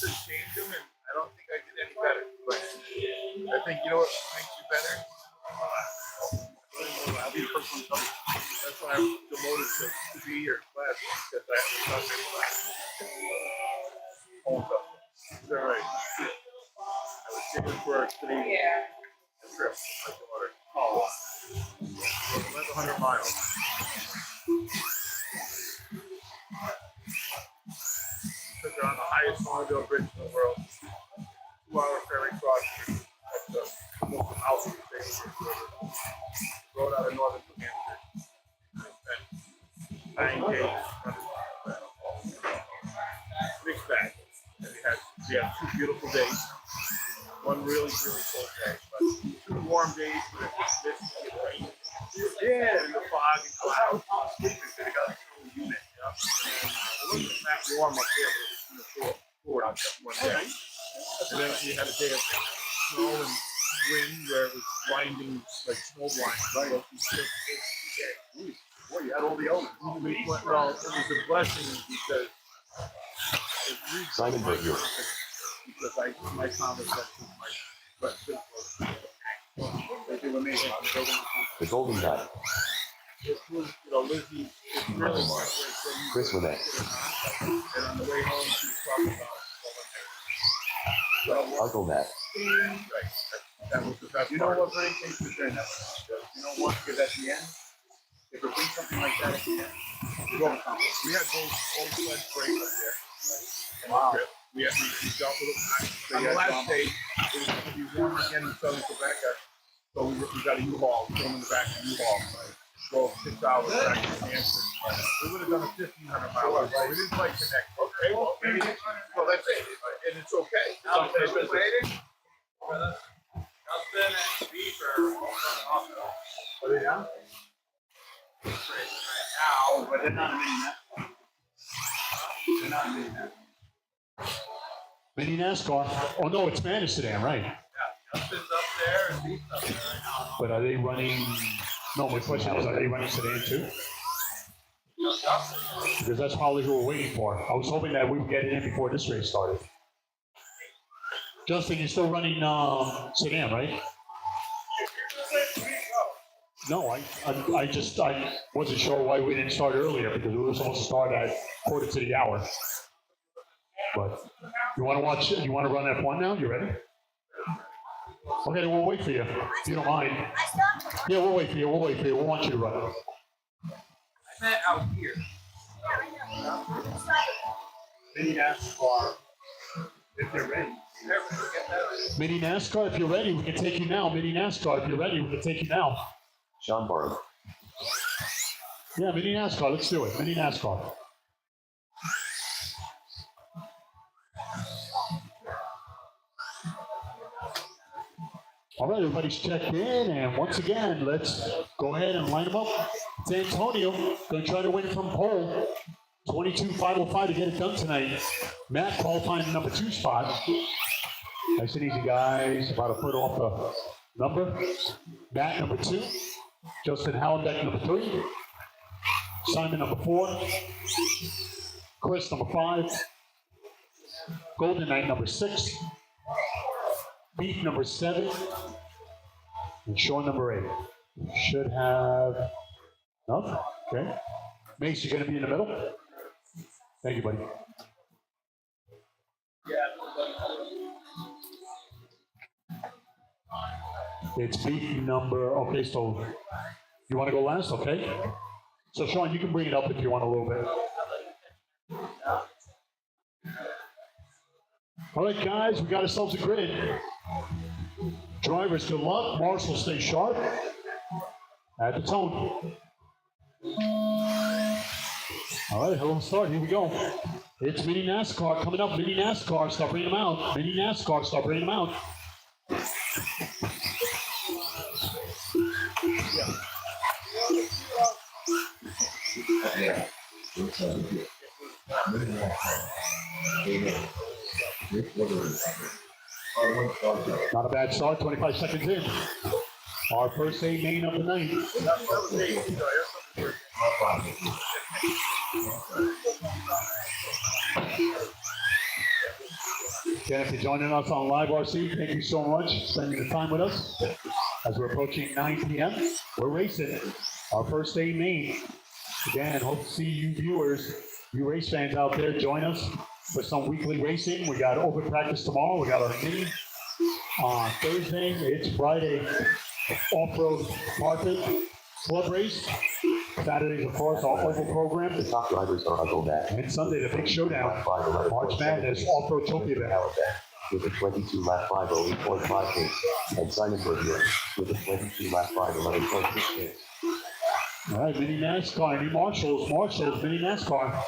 change them, and I don't think I did any better. But I think you know what makes you better. I'll be the first one to tell you. That's why I'm demoted to be your class because I have a class. Is that right? I was taken for a trip. My daughter. Oh. 1,100 miles. Took her on the highest automobile bridge in the world. 2-hour ferry crossing at the most house in the state. Rode out of northern New Hampshire. I spent 9 days running mixed bag. And we had 2 beautiful days. One really, really cold day, but 2 warm days with this rain. Yeah, and the fog and clouds. They got a cool unit, you know. It wasn't that warm up there, but it was in the floor out there one day. And then you had a day of snow and wind where it was blinding, like snow blind. Right. Boy, you had all the elements. Well, it was a blessing because Simon Brovure. because my comments that my question was they do amazing on building. The Golden Knight. This was, Lizzie, it's really smart. Chris Wimette. And on the way home, she was talking about Uncle Matt. right. That was the best. You know what really takes me during that? You know what? Because at the end, if we bring something like that at the end, we go accomplish. We had both sled breaks up there. Wow. We dealt with it. On the last day, it was going to be warm again in southern Quebec. So we got a U-Haul, throw them in the back of the U-Haul. Drove 6 hours back to New Hampshire. We would have done a 1,500 mile ride, but we didn't quite connect. Okay, well, maybe. Well, that's it. and it's okay. Now they're waiting for the Justin and Beef are Are they down? right now, but they're not a mini NASCAR. They're not a mini NASCAR. Mini NASCAR. Oh no, it's man sedan, right? Yeah, Justin's up there and Beef's up there right now. But are they running? No, my question is, are they running sedan too? Justin. Because that's probably who we're waiting for. I was hoping that we would get it in before this race started. Justin, you're still running sedan, right? No, I wasn't sure why we didn't start earlier because we were supposed to start at quarter to the hour. But you want to watch? You want to run F1 now? You ready? Okay, then we'll wait for you. If you don't mind. Yeah, we'll wait for you. We'll wait for you. We'll want you to run. I meant out here. Mini NASCAR, if you're ready. Mini NASCAR, if you're ready, we can take you now. Mini NASCAR, if you're ready, we can take you now. Sean Barham. Yeah, Mini NASCAR, let's do it. Mini NASCAR. All right, everybody's checked in, and once again, let's go ahead and line them up. It's Antonio, going to try to win from pole. 22.505 to get it done tonight. Matt qualifying number 2 spot. Nice and easy, guys. About a foot off the number. Matt, number 2. Justin Hallenbeck, number 3. Simon, number 4. Chris, number 5. Golden Knight, number 6. Beef, number 7. And Sean, number 8. Should have enough. Okay. Mace, you're going to be in the middle. Thank you, buddy. It's beef number, okay, so you want to go last, okay? So Sean, you can bring it up if you want a little bit. All right, guys, we got ourselves a grid. Drivers, good luck. Marshall, stay sharp. At the tone. All right, hello, start. Here we go. It's Mini NASCAR coming up. Mini NASCAR, start bringing them out. Mini NASCAR, start bringing them out. Not a bad start, 25 seconds in. Our first A main of the night. Again, if you're joining us on Live RC, thank you so much for spending the time with us. As we're approaching 9 p.m., we're racing our first day main. Again, hope to see you viewers, you race fans out there, join us for some weekly racing. We got open practice tomorrow. We got our mini on Thursday. It's Friday, off-road market club race. Saturday, of course, our oval program. The top drivers are Uncle Matt. And Sunday, the big showdown. March Madness off-road trophy event. With a 22 lap 508.5 pace. And Simon Berger with a 22 lap 511.6 pace. All right, Mini NASCAR, any Marshalls, Mini NASCAR.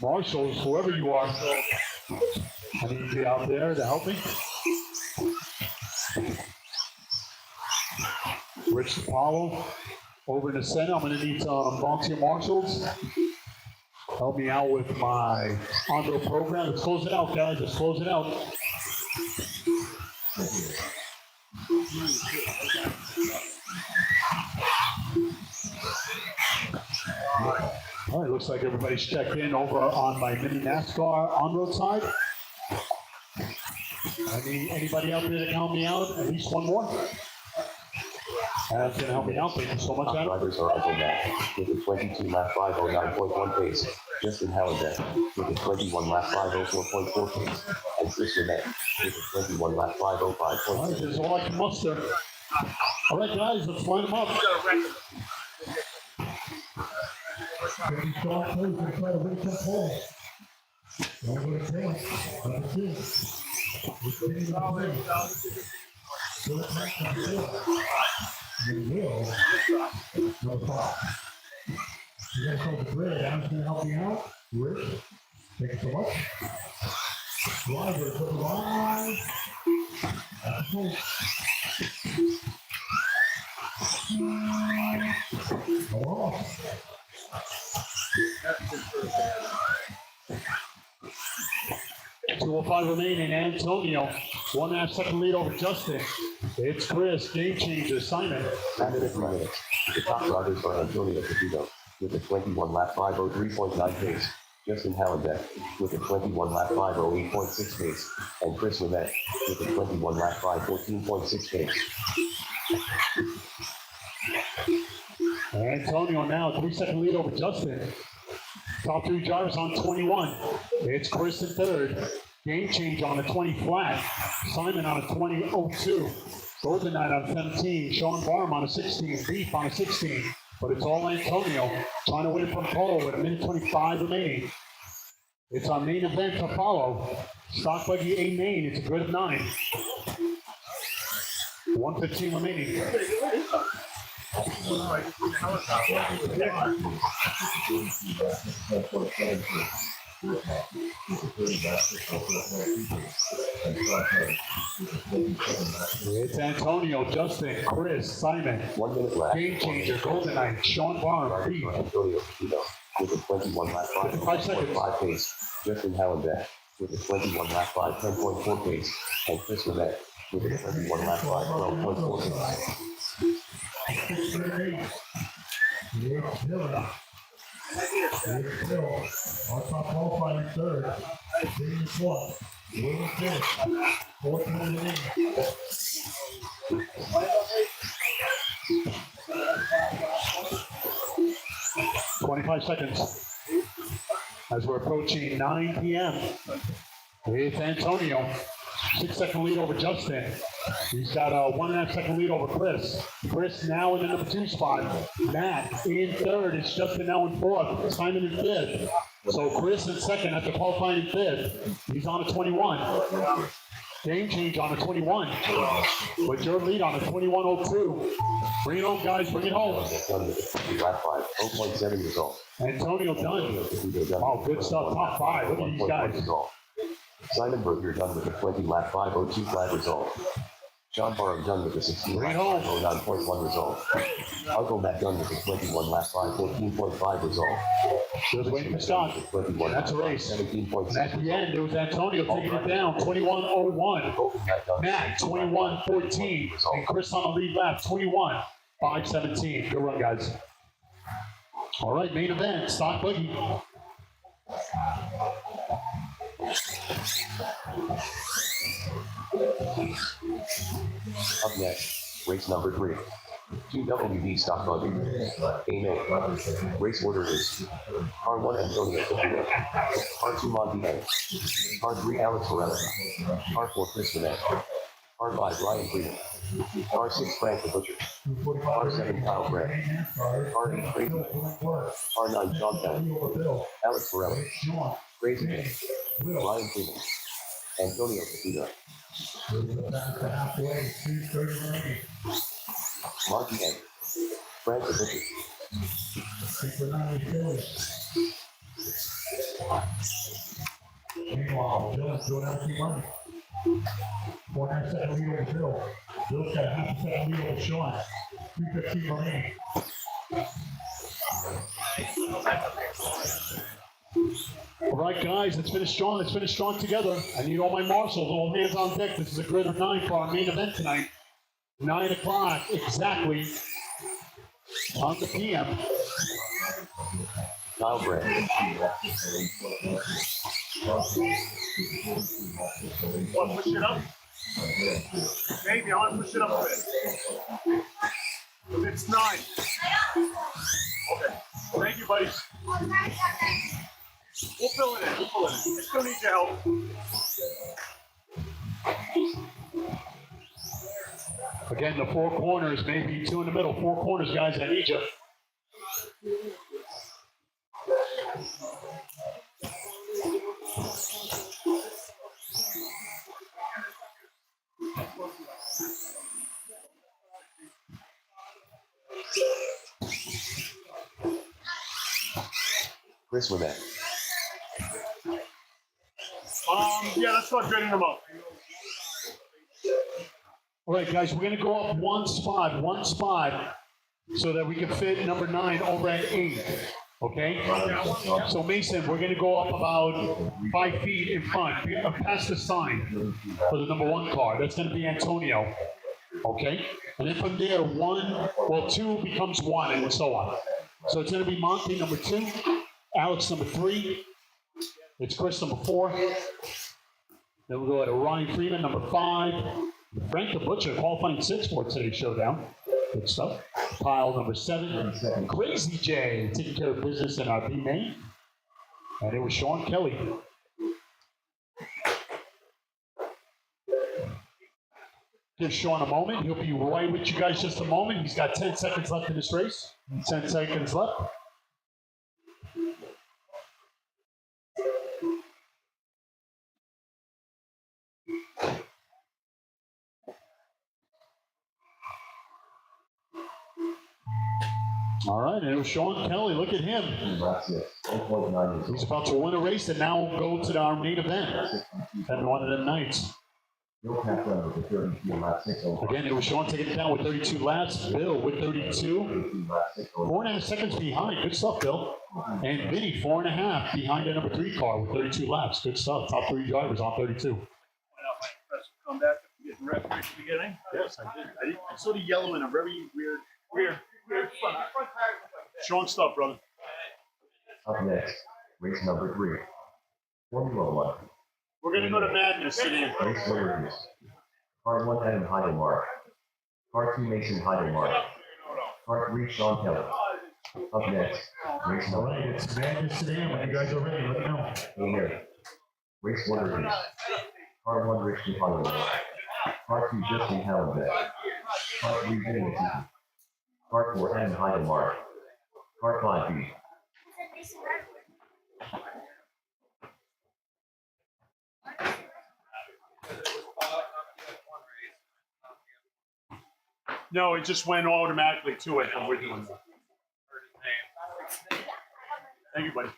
Marshalls, whoever you are. I need to be out there to help me. Rich Apollo over in the center. I'm going to need some volunteer marshals. Help me out with my on-road program. Let's close it out, guys. Let's close it out. All right, looks like everybody's checked in over on my Mini NASCAR on-road side. Anybody out there that can help me out? At least one more? That's going to help me out. Thank you so much, Adam. Drivers are Uncle Matt with a 22 lap 509.1 pace. Justin Hallenbeck with a 21 lap 504.4 pace. And Chris Lemay with a 21 lap 505.6. All right, this is all I can muster. All right, guys, let's line them up. Pretty strong plays and try to win some poles. Don't go to pace. Number 2. He's getting the play. So it's not number 4. You will. Number 5. You gotta call the grid. I'm gonna help you out. Rick, thank you so much. Driver, put the line. That's the point. Go on. 2:05 remaining. Antonio, 1.5 second lead over Justin. It's Chris, game changer, Simon. 10 minutes, 3 minutes. The top drivers are Antonio Caputo with a 21 lap 503.9 pace, Justin Hallenbeck with a 21 lap 508.6 pace, and Chris Lamette with a 21 lap 514.6 pace. Antonio now 3 second lead over Justin. Top 3 drivers on 21. It's Chris in third. Game change on a 20 flat. Simon on a 20.02. Golden Knight on 17. Sean Barham on a 16. Beef on a 16. But it's all Antonio trying to win from pole with 1:25 remaining. It's our main event to follow. Stock buggy A main. It's a grid of 9. 1:15 remaining. It's Antonio, Justin, Chris, Simon. 1 minute left. Game changer, Golden Knight, Sean Barham, Beef. Antonio Caputo with a 21 lap 5 pace, Justin Hallenbeck with a 21 lap 510.4 pace, and Chris Lamette with a 21 lap 512.4 pace. It's Miller. It's Bill. Our top qualifying third. James fourth. William fifth. 14 minutes. 25 seconds. As we're approaching 9 p.m. It's Antonio. 6 second lead over Justin. He's got a 1.5 second lead over Chris. Chris now in the number 2 spot. Matt in third. It's Justin now in fourth. Simon in fifth. So Chris in second after qualifying in fifth. He's on a 21. Game change on a 21. But your lead on a 21.02. Bring it home, guys. Bring it home. Done with a lap 5, 0.7 result. Antonio done. Oh, good stuff. Top 5. Look at these guys. Simon Berger done with a 20 lap 502 flat result. Sean Barham done with a 16 lap 509.1 result. Uncle Matt done with a 21 lap 514.5 result. Just waiting for Scott. That's a race. 17.6. At the end, it was Antonio taking it down, 21.01. Matt, 21.14. And Chris on the lead lap, 21.517. Good run, guys. All right, main event, stock buggy. Up next, race number 3. 2WD stock buggy. Amen. Race order is R1 Antonio Caputo, R2 Monty Henry, R3 Alex Varela, R4 Chris Vanette, R5 Ryan Freeman, R6 Frank the Butcher, R7 Kyle Grant, R8 Crazy, R9 Sean Penn, Alex Varela, Crazy Man, Ryan Freeman, Antonio Caputo, Monty Henry, Frank the Butcher. Meanwhile, Bill's doing everything right. 4.5 second lead over Bill. Bill's got a 0.5 second lead over Sean. 3:15 remaining. All right, guys, let's finish strong. Let's finish strong together. I need all my marshals, all hands on deck. This is a grid of 9 for our main event tonight. 9 o'clock exactly on the PM. Kyle Grant. Want to push it up? Maybe I want to push it up a bit. It's 9. Okay. Thank you, buddy. We'll fill it in. We'll fill it in. I still need your help. Again, the 4 corners, maybe 2 in the middle. 4 corners, guys, I need you. Chris Wimet. Yeah, let's start grading them up. All right, guys, we're going to go up one spot, so that we can fit number 9 over at 8. Okay? So, Mason, we're going to go up about 5 feet in front, past the sign for the number 1 car. That's going to be Antonio. Okay? And then from there, 2 becomes 1, and so on. So it's going to be Monty, number 2, Alex, number 3, it's Chris, number 4. Then we'll go to Ryan Freeman, number 5. Frank the Butcher, qualifying 6 for today's showdown. Good stuff. Kyle, number 7. Crazy J, taking care of business in our B main. And it was Sean Kelly. Give Sean a moment. He'll be right with you guys just a moment. He's got 10 seconds left in this race. 10 seconds left. All right, and it was Sean Kelly. Look at him. He's about to win a race and now go to our main event. Having one of them nights. Again, it was Sean taking it down with 32 laps. Bill with 32. 4.5 seconds behind. Good stuff, Bill. And Vinny, 4.5 behind the number 3 car with 32 laps. Good stuff. Top 3 drivers on 32. Come back and get red at the beginning. Yes, I did. I saw the yellow in a very weird strong stuff, brother. Up next, race number 3. Formula 1. We're going to go to Madness today. Race winners. Car 1, Adam Heidelmark. Car 2, Mason Heidelmark. Car 3, Sean Kelly. Up next, race All number right, it's Madness today. When you guys are ready, let me know. here. Race winners. Car 1, Richard Heidelmark. Car 2, Justin Hallenbeck. Car 3, Vinny. Car 4, Adam Heidelmark. Car 5, B. No, it just went automatically to it. And we're doing that. Thank you, buddy.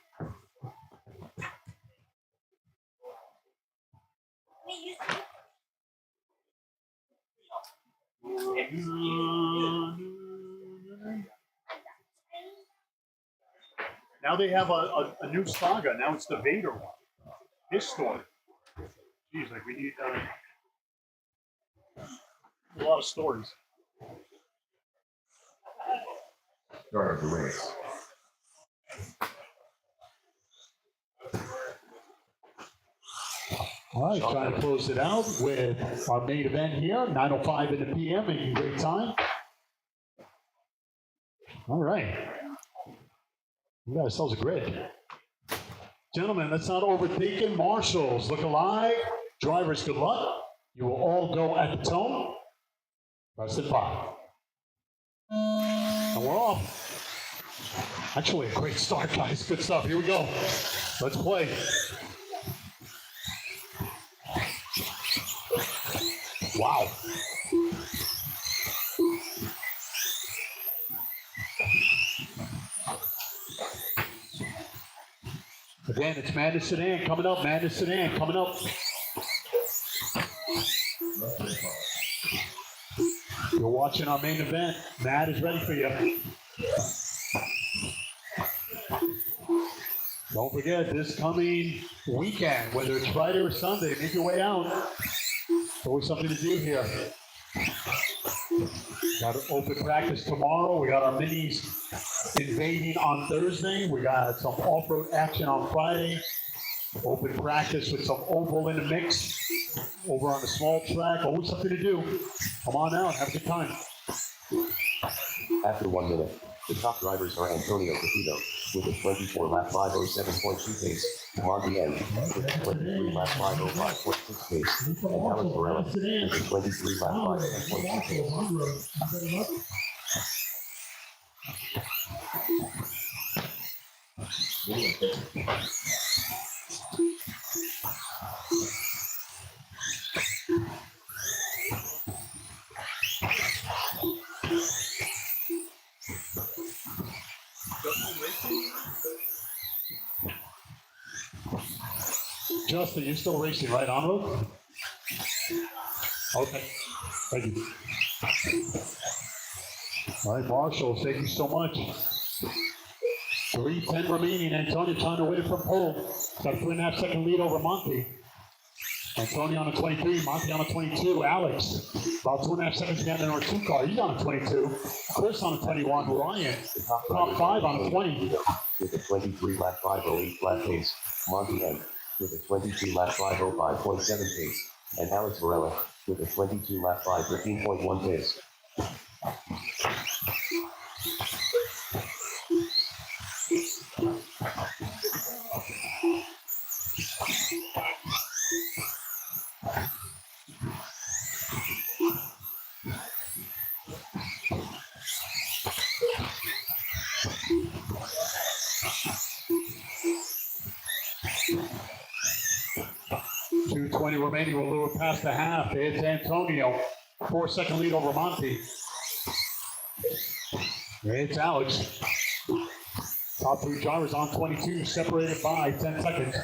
Now they have a new saga. Now it's the Vader one. His story. Jeez, like we need a lot of stories. Start of the race. All right, trying to close it out with our main event here, 9:05 in the PM, making great time. All right. We got ourselves a grid. Gentlemen, let's not overthink it. Marshals, look alive. Drivers, good luck. You will all go at the tone. Rest in 5. And we're off. Actually, a great start, guys. Good stuff. Here we go. Let's play. Wow. Again, it's Madness Sedan coming up. Madness Sedan coming up. You're watching our main event. Matt is ready for you. Don't forget, this coming weekend, whether it's Friday or Sunday, make your way out. There's always something to do here. Got an open practice tomorrow. We got our minis invading on Thursday. We got some off-road action on Friday. Open practice with some oval in the mix over on the small track. Always something to do. Come on out. Have a good time. After 1 minute, the top drivers are Antonio Capito with a 24-lap 507.2 pace, Marty N with a 23-lap 505.6 pace, and Alex Varela with a 23-lap 510.2 pace. Justin, you're still racing, right, on road? Okay, thank you. All right, Marshall, thank you so much. 3:10 remaining. Antonio trying to win it from pole. Got a 3.5 second lead over Monty. Antonio on the 23, Monty on the 22. Alex, about 2.5 seconds behind the number 2 car. He's on the 22. Chris on the 21. Ryan, top 5 on the 20. With a 23 lap 508 flat pace. Monty M. With a 22 lap 505.7 pace. And Alex Varela with a 22 lap 513.1 pace. .220 remaining. We'll lure past the half. It's Antonio. 4-second lead over Monty. It's Alex. Top 3 drivers on 22, separated by 10 seconds.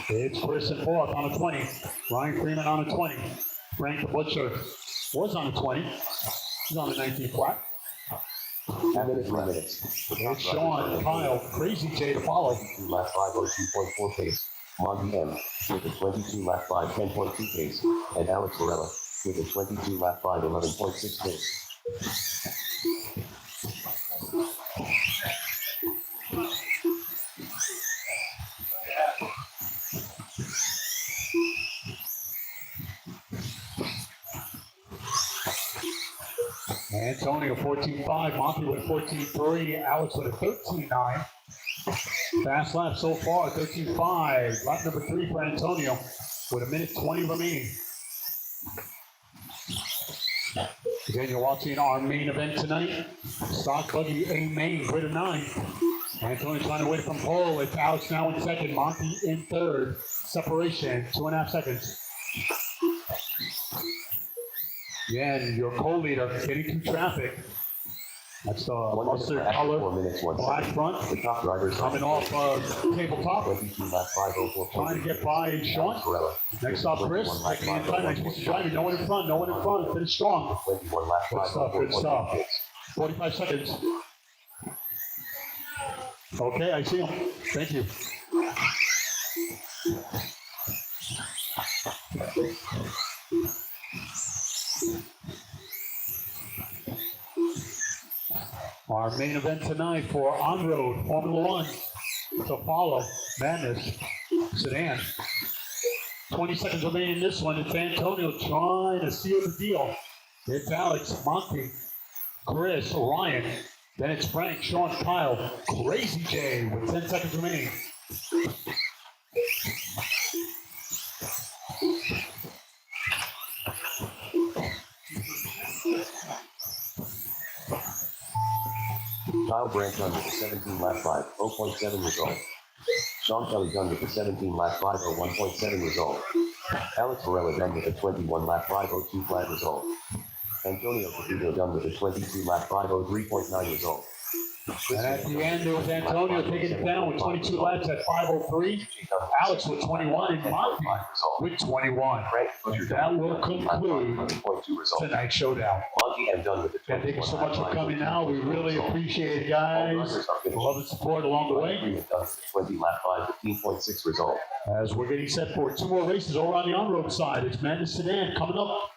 It's Chris in 4th on the 20. Ryan Freeman on the 20. Frank the Butcher was on the 20. He's on the 19 flat. 10 minutes, 3 minutes. It's Sean, Kyle, Crazy J to follow. 22 lap 502.4 pace. Monty M. With a 22 lap 510.2 pace. And Alex Varela with a 22 lap 511.6 pace. Antonio 14.5, Monty with a 14.3, Alex with a 13.9. Fast lap so far, 13.5. Lap number 3 for Antonio with 1:20 remaining. Again, you're watching our main event tonight. Stock Buggy A main, grid of 9. Antonio trying to win from pole. It's Alex now in second, Monty in third. Separation, 2.5 seconds. Again, your co-leader getting through traffic. That's the 1 minute mustard flat, color, 4 minutes, 1 black second. front, The top drivers coming off tabletop. 22 lap 504.8. Trying to get by Sean. Varela. Next up, Chris, taking the inside, like he's driving, no one in front, finish strong. 21 lap Good stuff, good 504.8 stuff. pace. 45 seconds. Okay, I see him. Thank you. Our main event tonight for on-road Formula One to follow Madness Sedan. 20 seconds remaining in this one. It's Antonio trying to seal the deal. It's Alex, Monty, Chris, Ryan. Then it's Frank, Sean, Kyle, Crazy J with 10 seconds remaining. Kyle Brandt done with the 17 lap 5.0.7 result. Sean Kelly done with the 17 lap 501.7 result. Alex Varela done with the 21 lap 502 flat result. Antonio Capito done with the 22 lap 503.9 result. And at the end, there was Antonio taking it down with 22 laps at 5:03. Alex with 21 and Monty with 21. And that will conclude tonight's showdown. Monty and done with the And thank you so much for coming out. We really appreciate it, guys. Love and support along the way. 20 lap 515.6 result. As we're getting set for 2 more races over on the on-road side. It's Madness Sedan coming up.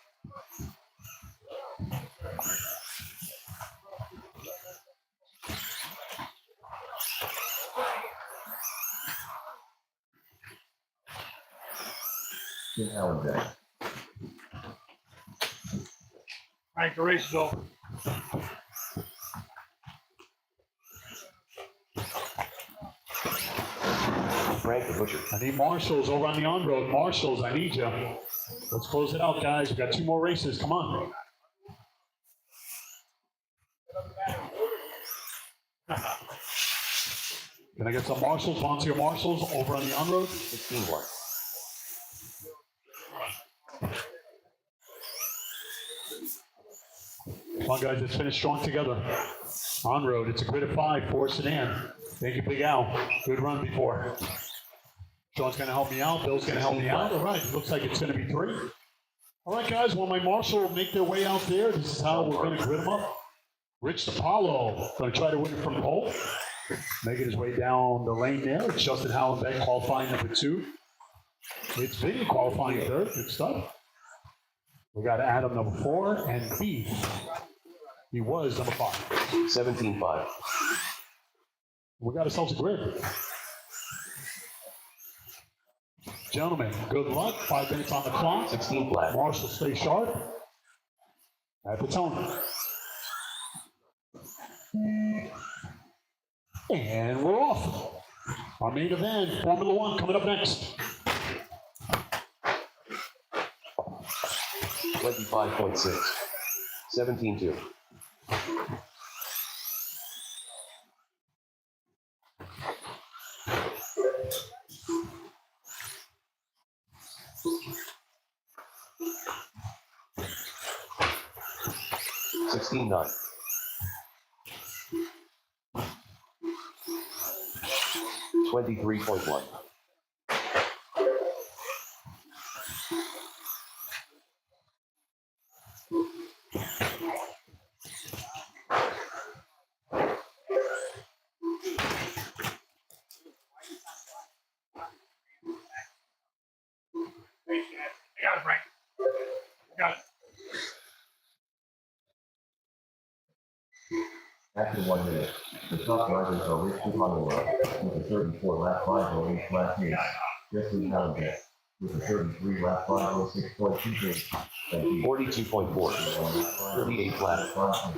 In Holiday. Frank, the race is over. Frank the Butcher. I need marshals over on the on-road. Marshals, I need you. Let's close it out, guys. We've got 2 more races. Come on. Can I get some marshals, volunteer marshals over on the on-road? 16-1. Come on, guys. Let's finish strong together. On-road, it's a grid of 5 for Sedan. Thank you, Big Al. Good run before. Sean's going to help me out. Bill's going to help me out. All right, looks like it's going to be 3. All right, guys, while my marshal will make their way out there, this is how we're going to grid them up. Rich DiPaolo going to try to win it from the pole. Making his way down the lane there. It's Justin Hallenbeck qualifying number 2. It's Vinny qualifying 3rd. Good stuff. We got Adam number 4 and B. He was number 5. 17-5. We got ourselves a grid. Gentlemen, good luck. 5 minutes on the clock. 16 flat. Marshall, stay sharp. At the tone. And we're off. Our main event, Formula 1, coming up next. 25.6. 17-2. $16.9. 23.1. 1 minute. The top drivers are Rich DiPaolo with a 34 lap 508 lap pace. Justin Hallenbeck with a 33 lap 506.2 pace. And 42.4. 38 lap 5.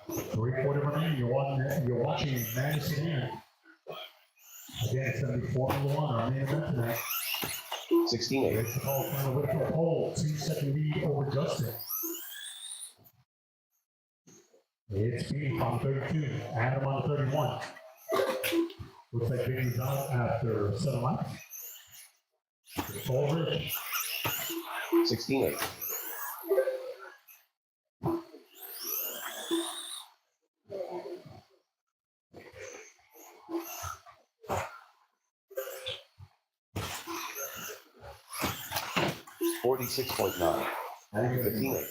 3/4 remaining. You're watching Madison Inn. Again, it's going to be Formula 1, our main event tonight. 16-8. Rich DiPaolo trying to win for a pole. 2-second lead over Justin. It's Beanie on 32, Adam on 31. Looks like Beanie's out after 7 laps. It's all Rich. 16-8. 46.9. 15-8.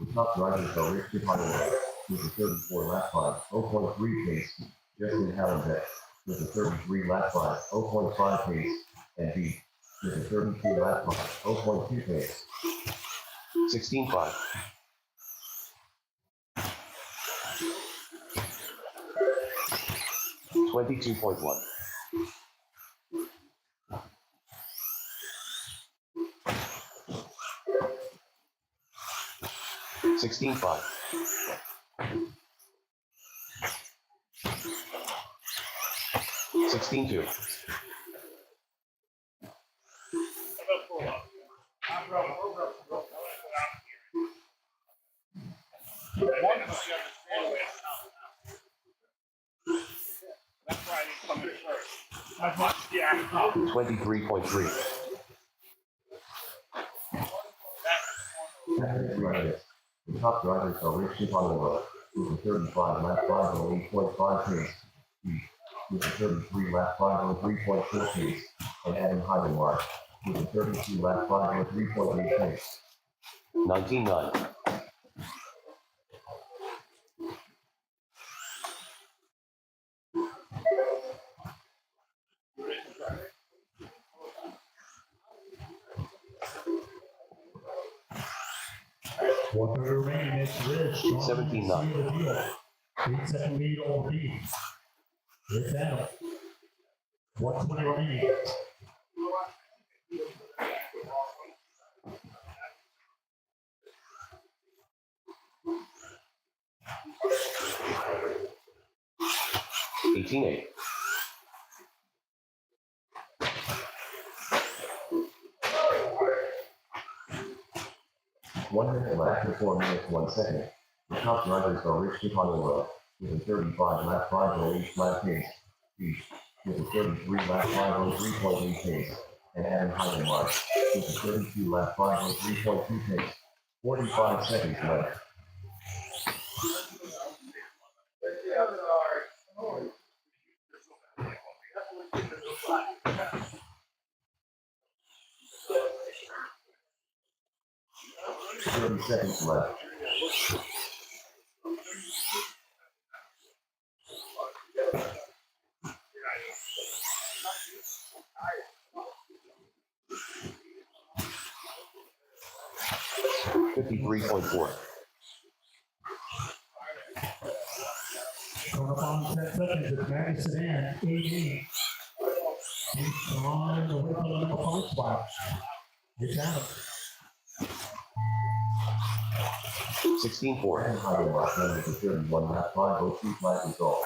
The top drivers are Rich DiPaolo with a 34 lap 5, 0.3 pace. Justin Hallenbeck with a 33 lap 5, 0.5 pace. And B with a 32 lap 5, 0.2 pace. 16-5. 22.1. 16-5. 16-2. 23.3. The top drivers are Rich DiPaolo with a 35 lap 508.5 pace. With a 33 lap 503.4 pace. And Adam Heidenmark with a 32 lap 503.8 pace. 19-9. 1/3 remaining. It's Rich. 17-9. 8-second lead over B. It's Adam. 1:20 remaining. 18-8. 1 minute left to 4 minutes 1 second. The top drivers are Rich DiPaolo with a 35 lap 508 lap pace. B with a 33 lap 503.8 pace. And Adam Heidenmark with a 32 lap 503.2 pace. 45 seconds left. Seconds left. 53.4. Coming up on 10 seconds, it's Magnus Sedan, 88. He's on the way for the number 5 spot. It's Adam. 16.4. And Hyder Mark number 31 lap 502 flat result.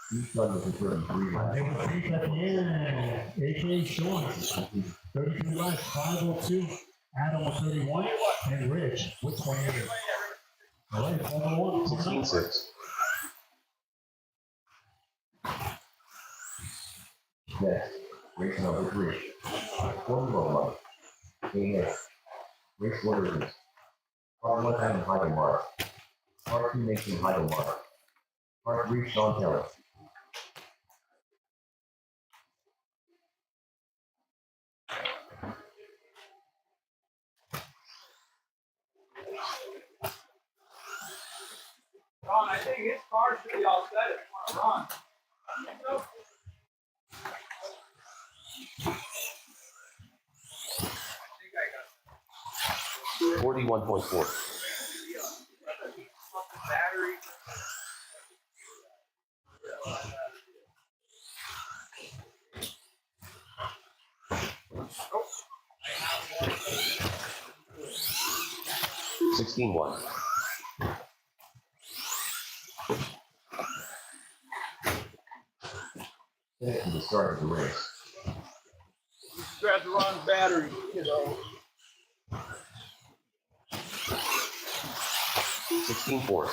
He's done with the 33 lap. They were safe at the end. AK Sean, 32 laps, 502. Adam with 31, and Rich with 28. All right, number 1. 16.6. Next, race number 3. Formula 1. AS. Race order is Part 1 Adam Heidemark. Part 2 Mason Heidemark. Part 3 Sean Kelly. Ron, I think his car should be all set if you want to run. 41.4. Battery. Oh. 16.1. Finish to the start of the race. Grab the wrong battery, you know. 16.4.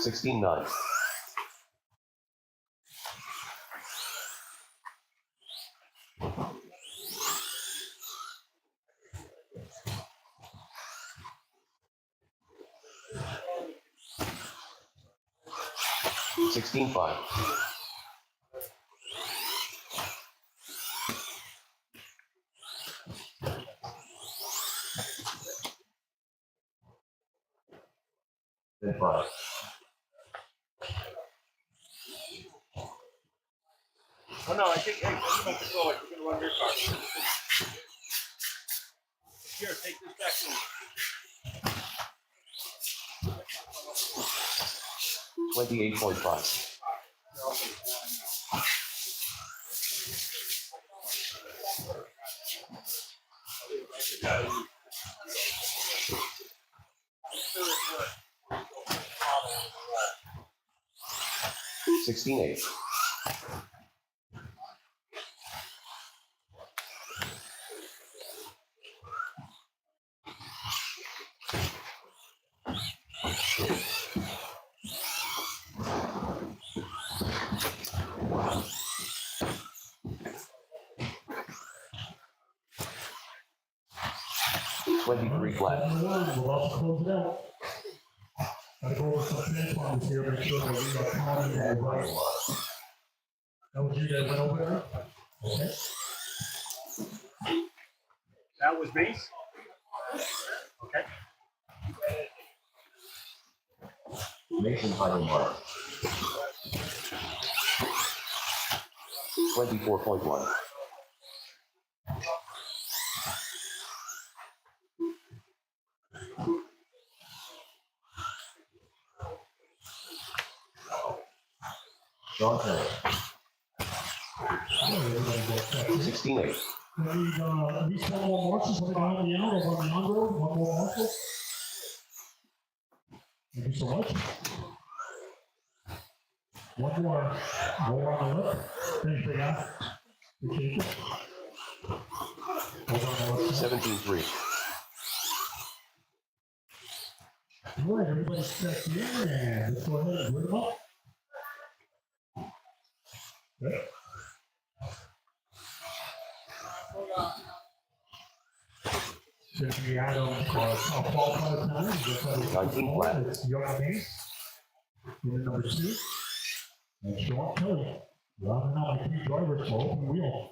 $16.9. $16.5. Then 5. Oh no, I think, hey, you might control it. We're gonna run your car. Here, take this back to me. 28.5. $16.8. $23 flat. We're about to close it out. Gotta go over some transformers here, make sure that we are counting and right. That was you that went over there? Okay. That was me? Okay. Mason Heidemark. 24.1. Sean Kelly. 16.8. We need at least one more marshal for the guy on the out over on the on road. One more marshal. Thank you so much. One more. More on the left. Thanks, big guy. Appreciate it. Hold on the left. 17.3. All right, everybody check in and let's go ahead and bring them up. Okay. Checking the item qualified time. 19 flat. It's Young Ace. Unit number 2. And Sean Kelly. Rounding out the 3 drivers for open wheel.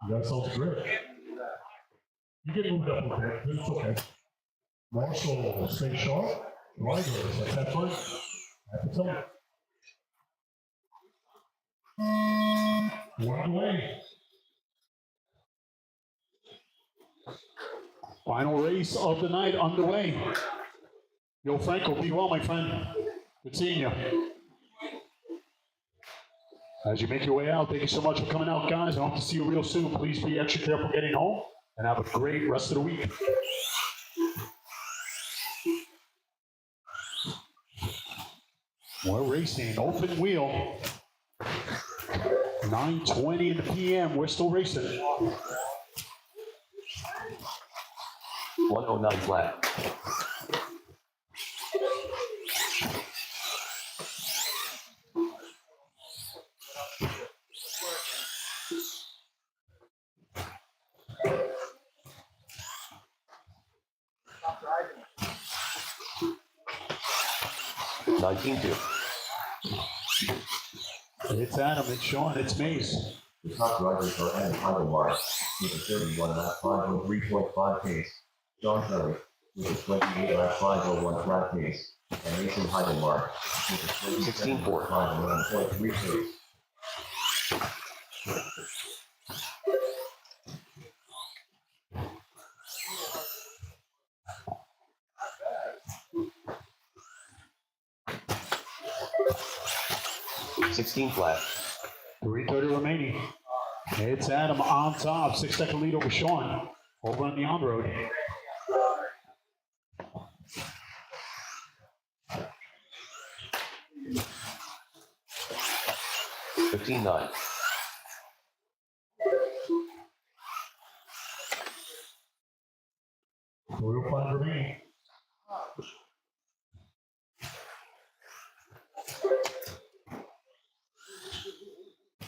You got self grip. You get moved up a bit, but it's okay. Marshall, stay sharp. Riders, at that front. At the top. One away. Final race of the night underway. Yo, Franco, be well, my friend. Good seeing you. As you make your way out, thank you so much for coming out, guys. I hope to see you real soon. Please be extra careful getting home and have a great rest of the week. We're racing open wheel. 9:20 in the PM. We're still racing. 109 flat. Stop driving. 19-2. It's Adam, it's Sean, it's Mace. The top drivers are Adam Heidelmark with a 31 lap 503.5 pace, John Kelly with a 28 lap 501 flat pace, and Mason Heidelmark with a 27 lap 501.3 pace. $16 flat. 3:30 remaining. It's Adam on top, 6-second lead over Sean. Over on the on-road. $15.9. We'll find remaining.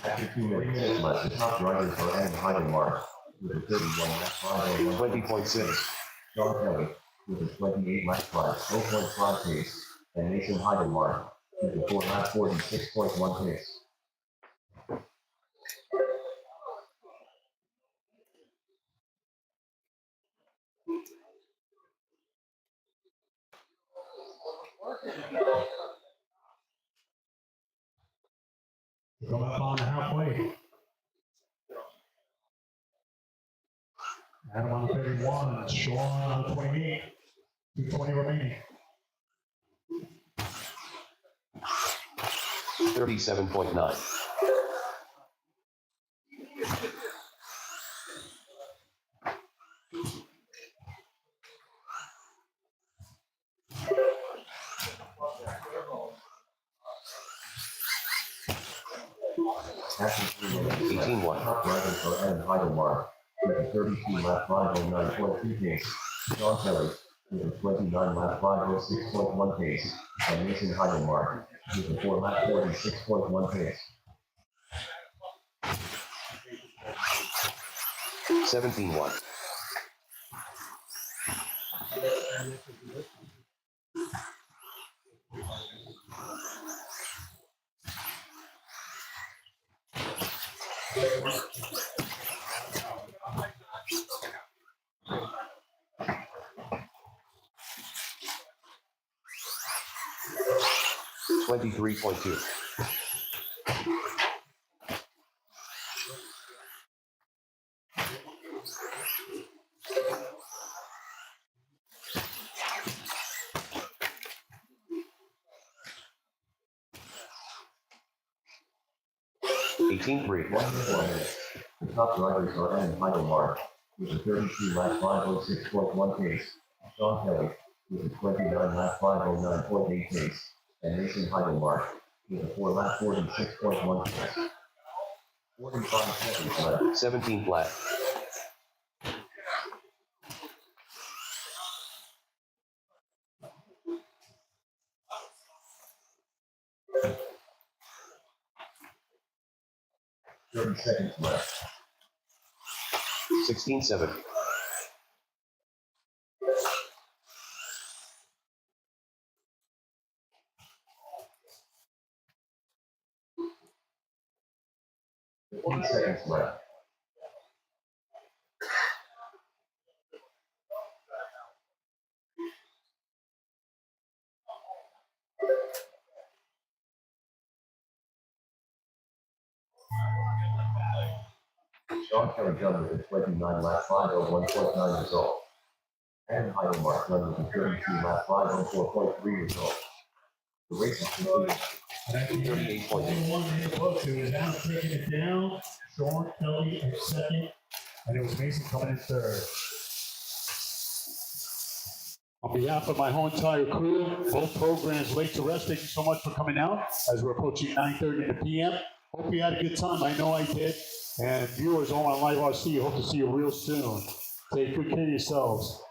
After 2 minutes left, the top drivers are Adam Heidelmark with a 31 lap 501 20.6. John Kelly with a 28 lap 5.5 pace, and Mason Heidelmark with a 4 lap 46.1 pace. Come up on halfway. Adam on the 31, Sean on the 28. 2:20 remaining. 37.9. After 3 minutes, 18-1. top drivers are Adam Heidelmark with a 32 lap 509.2 pace, John Kelly with a 29 lap 506.1 pace, and Mason Heidelmark with a 4 lap 46.1 pace. 17-1. $23.2. $18.3. 1 minute. The top drivers are Adam Heidelmark with a 32 lap 506.1 pace, John Kelly with a 29 lap 509.8 pace, and Mason Heidelmark with a 4 lap 46.1 pace. 45 seconds left. 17 flat. Seconds left. 16-7. Seconds left. 'Sean Kelly Gunn with a 29 lap 501.9 result. And Heidelmark Gunn with a 32 lap 504.3 result. The race is concluded. 38 points. One man close to is now taking it down. Sean Kelly in second, and it was Mason coming in third. On behalf of my whole entire crew, both programs late to rest, thank you so much for coming out as we're approaching 9:30 p.m. Hope you had a good time. I know I did. And viewers all on Live RC, hope to see you real soon. Take good care of yourselves.